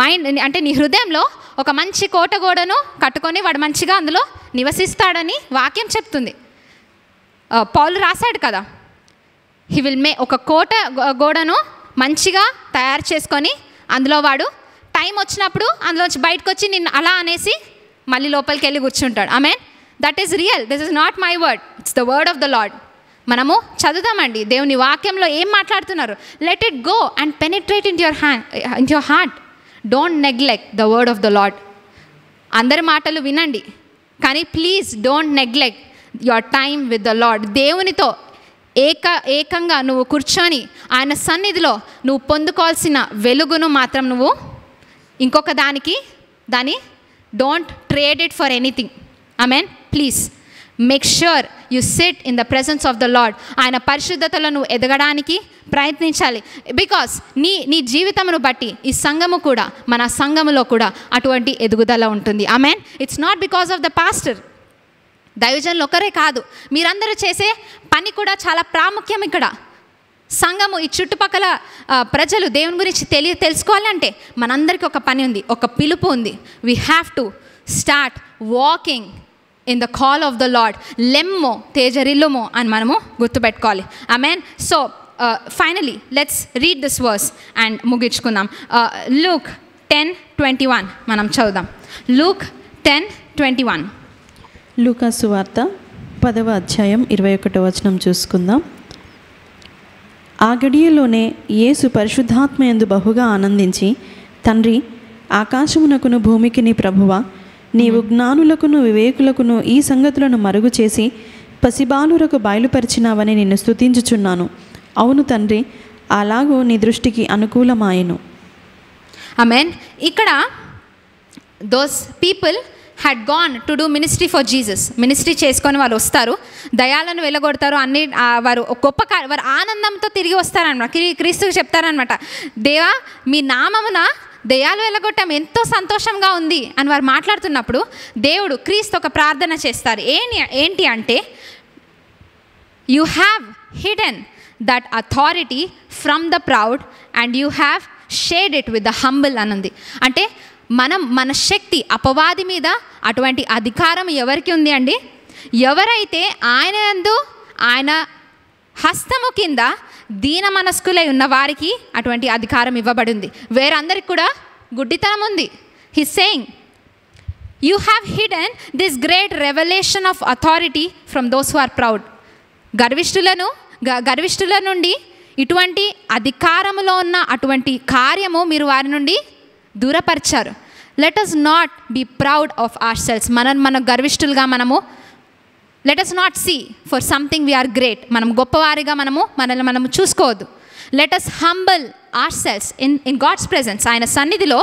మైండ్ అంటే నీ హృదయంలో ఒక మంచి కోట గోడను కట్టుకొని వాడు మంచిగా అందులో నివసిస్తాడని వాక్యం చెప్తుంది. పౌలు రాశాడు కదా, హీ విల్ ఒక కోట గోడను మంచిగా తయారు చేసుకొని అందులో వాడు టైం వచ్చినప్పుడు అందులోంచి బయటకు వచ్చి నిన్ను అలా అనేసి మళ్ళీ లోపలికి వెళ్ళి కూర్చుంటాడు. ఆమేన్. That is real. This is not my word, it's the word of the lord. మనము చదువుతామండి దేవుని వాక్యంలో ఏం మాట్లాడుతున్నారు. Let it go and penetrate in your heart. Don't neglect the word of the lord. అందరి మాటలు వినండి, కానీ please don't neglect your time with the lord. దేవునితో ఏకంగా నువ్వు కూర్చొని ఆయన సన్నిధిలో నువ్వు పొందుకోవాల్సిన వెలుగును మాత్రం నువ్వు ఇంకొక దాన్ని don't trade it for anything. Amen. Please make sure you SIT in the presence of the lord. ఆయన పరిశుద్ధతలో నువ్వు ఎదగడానికి ప్రయత్నించాలి. బికాస్ నీ జీవితమును బట్టి ఈ సంఘము కూడా, మన సంఘములో కూడా అటువంటి ఎదుగుదల ఉంటుంది. ఆమేన్. It's not because of the pastor. దైవజనులు ఒకరే కాదు, మీరందరూ చేసే పని కూడా చాలా ప్రాముఖ్యం ఇక్కడ. సంఘము, ఈ చుట్టుపక్కల ప్రజలు దేవుని గురించి తెలుసుకోవాలంటే మనందరికీ ఒక పని ఉంది, ఒక పిలుపు ఉంది. We have to start walking in the call of the lord. లెమ్మో తేజరిల్లుమో అని మనము గుర్తుపెట్టుకోవాలి. ఆమేన్. So finally let's read this verse and ముగించుకుందాం. లూక్ 10:21 మనం చదువుదాం. లూక్ 10:21. లూకా సువార్త 10వ అధ్యాయం 21వ వచనం చూసుకుందాం. ఆ గడియలోనే యేసు పరిశుద్ధాత్మయందు బహుగా ఆనందించి, తండ్రి, ఆకాశమునకును భూమికిని ప్రభువా, నీవు జ్ఞానులకును వివేకులకును ఈ సంగతులను మరుగు చేసి పసిబాలురకు బయలుపరిచినావని నిన్ను స్తుతించుచున్నాను. అవును తండ్రి, అలాగూ నీ దృష్టికి అనుకూలమాయెను. ఆమేన్. ఇక్కడ those people had gone to do ministry for Jesus. Ministry చేసుకొని వాళ్ళు వస్తారు, దయాలను వెళ్ళగొడతారు, అన్ని వారు గొప్ప వారు ఆనందంతో తిరిగి వస్తారనమాట. క్రీస్తుకు చెప్తారనమాట, దేవా మీ నామమున దయాలు వెళ్ళగొట్టాం, ఎంతో సంతోషంగా ఉంది అని వారు మాట్లాడుతున్నప్పుడు దేవుడు క్రీస్తు ఒక ప్రార్థన చేస్తారు. ఏంటి అంటే, you have hidden that authority from the proud and you have shared it with the humble అనుంది. అంటే మన శక్తి, అపవాది మీద అటువంటి అధికారం ఎవరికి ఉంది అండి? ఎవరైతే ఆయన యందు ఆయన హస్తము కింద దీన మనస్కులై ఉన్న వారికి అటువంటి అధికారం ఇవ్వబడింది. వేరందరికి కూడా గుడ్డితనం ఉంది. He's saying, you have hidden this great revolution of authority from those who are proud. గర్విష్ఠుల నుండి ఇటువంటి అధికారములో ఉన్న అటువంటి కార్యము మీరు వారి నుండి దూరపరిచారు. Let us not be proud of our selves. మన గర్విష్ఠులుగా let us not see for something we are great. మనం గొప్పవారిగా మనము చూసుకోవద్దు. Let us humble our selves in God's presence. ఆయన సన్నిధిలో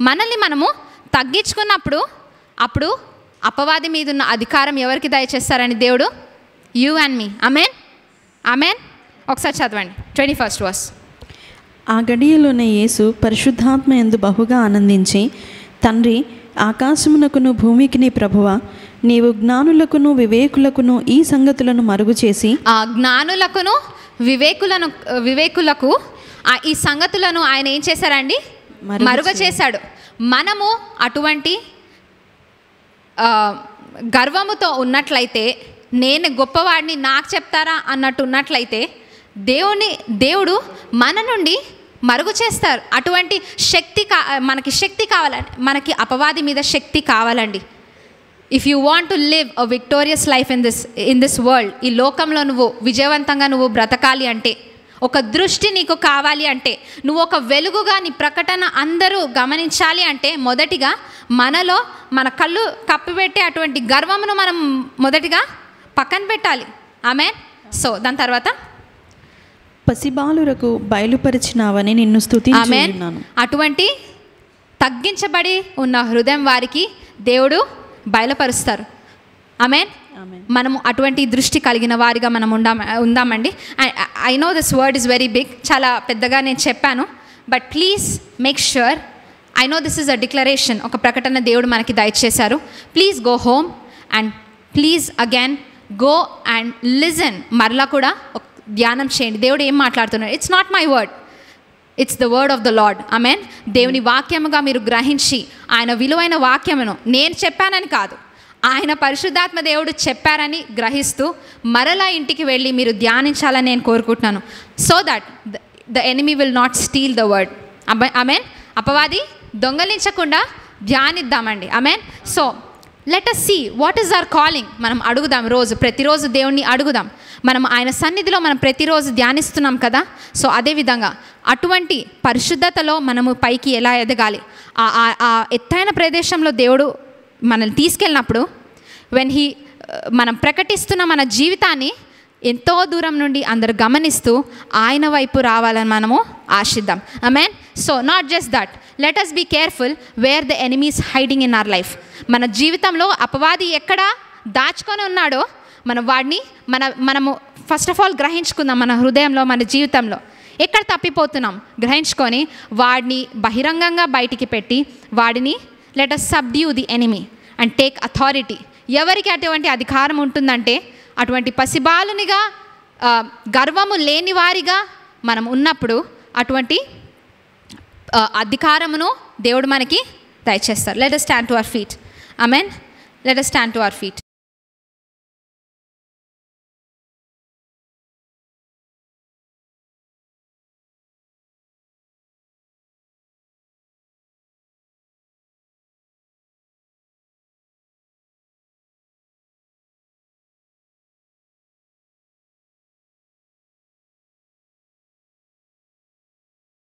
మనల్ని మనము తగ్గించుకున్నప్పుడు అప్పుడు అపవాది మీద ఉన్న అధికారం ఎవరికి దయచేస్తారని దేవుడు? యూ అండ్ మీ. ఆమేన్, ఆమేన్. ఒకసారి చదవండి 21st verse. ఆ గడియలోనే యేసు పరిశుద్ధాత్మయందు బహుగా ఆనందించి, తండ్రి, ఆకాశమునకును భూమికిని ప్రభువా, నీవు జ్ఞానులకును వివేకులకును ఈ సంగతులను మరుగు చేసి. ఆ జ్ఞానులకును వివేకులకు ఈ సంగతులను ఆయన ఏం చేశారండి? మరుగ చేశాడు. మనము అటువంటి గర్వముతో ఉన్నట్లయితే, నేను గొప్పవాడిని నాకు చెప్తారా అన్నట్టు ఉన్నట్లయితే దేవుడు మన నుండి మరుగు చేస్తారు. అటువంటి శక్తి మనకి శక్తి కావాలండి. మనకి అపవాది మీద శక్తి కావాలండి. If you want to live a victorious life in this world, ఈ లోకంలో నువ్వు విజయవంతంగా నువ్వు బ్రతకాలి అంటే, ఒక దృష్టి నీకు కావాలి అంటే, నువ్వు ఒక వెలుగుగా నీ ప్రకటన అందరూ గమనించాలి అంటే, మొదటిగా మనలో మన కళ్ళు కప్పిపెట్టే అటువంటి గర్వమును మనం మొదటిగా పక్కన పెట్టాలి. ఆమేన్. సో దాని తర్వాత, పసిబాలురకు బయలుపరిచినావని నిన్ను స్తుతించుచున్నాను. అటువంటి తగ్గించబడి ఉన్న హృదయం వారికి దేవుడు బయలుపరుస్తారు. ఆమేన్. మనము అటువంటి దృష్టి కలిగిన వారిగా మనం ఉందామండి. I know this word is very big, చాలా పెద్దగా నేను చెప్పాను, but please make sure, I know this is a declaration, ఒక ప్రకటన దేవుడు మనకి దయచేశారు. Please go home and please again go and listen. మరలా కూడా ధ్యానం చేయండి, దేవుడు ఏం మాట్లాడుతున్నాడు. It's not my word, it's the word of the lord. ఆమెన్. దేవుని వాక్యముగా మీరు గ్రహించి ఆయన విలువైన వాక్యమును నేను చెప్పానని కాదు, ఆయన పరిశుద్ధాత్మ దేవుడు చెప్పారని గ్రహిస్తూ మరలా ఇంటికి వెళ్ళి మీరు ధ్యానించాలని నేను కోరుకుంటున్నాను. So that the enemy will not steal the word. ఆమెన్. అపవాది దొంగలించకుండా ధ్యానిద్దామండి. ఆమెన్. So let us see what is our calling. మనం అడుగుదాం, ప్రతిరోజు దేవుణ్ణి అడుగుదాం. మనం ఆయన సన్నిధిలో మనం ప్రతిరోజు ధ్యానిస్తున్నాం కదా. సో అదేవిధంగా అటువంటి పరిశుద్ధతలో మనము పైకి ఎలా ఎదగాలి, ఆ ఎత్తైన ప్రదేశంలో దేవుడు మనల్ని తీసుకెళ్ళినప్పుడు మనం ప్రకటిస్తున్న మన జీవితాన్ని ఎంతో దూరం నుండి అందరు గమనిస్తూ ఆయన వైపు రావాలని మనము ఆశిద్దాం. ఆమేన్. So not just that, let us be careful where the enemy is hiding in our life. మన జీవితంలో అపవాది ఎక్కడ దాచుకొని ఉన్నాడో మనము ఫస్ట్ ఆఫ్ ఆల్ గ్రహించుకుందాం. మన హృదయంలో, మన జీవితంలో ఎక్కడ తప్పిపోతున్నాం గ్రహించుకొని వాడిని బహిరంగంగా బయటికి పెట్టి వాడిని let us subdue the enemy and take authority. ఎవరికి అటువంటి అధికారం ఉంటుందంటే, అటువంటి పసిబాలునిగా, గర్వము లేని వారిగా మనం ఉన్నప్పుడు అటువంటి అధికారమును దేవుడు మనకి దయచేస్తారు. Let us stand to our feet. Amen. Let us stand to our feet.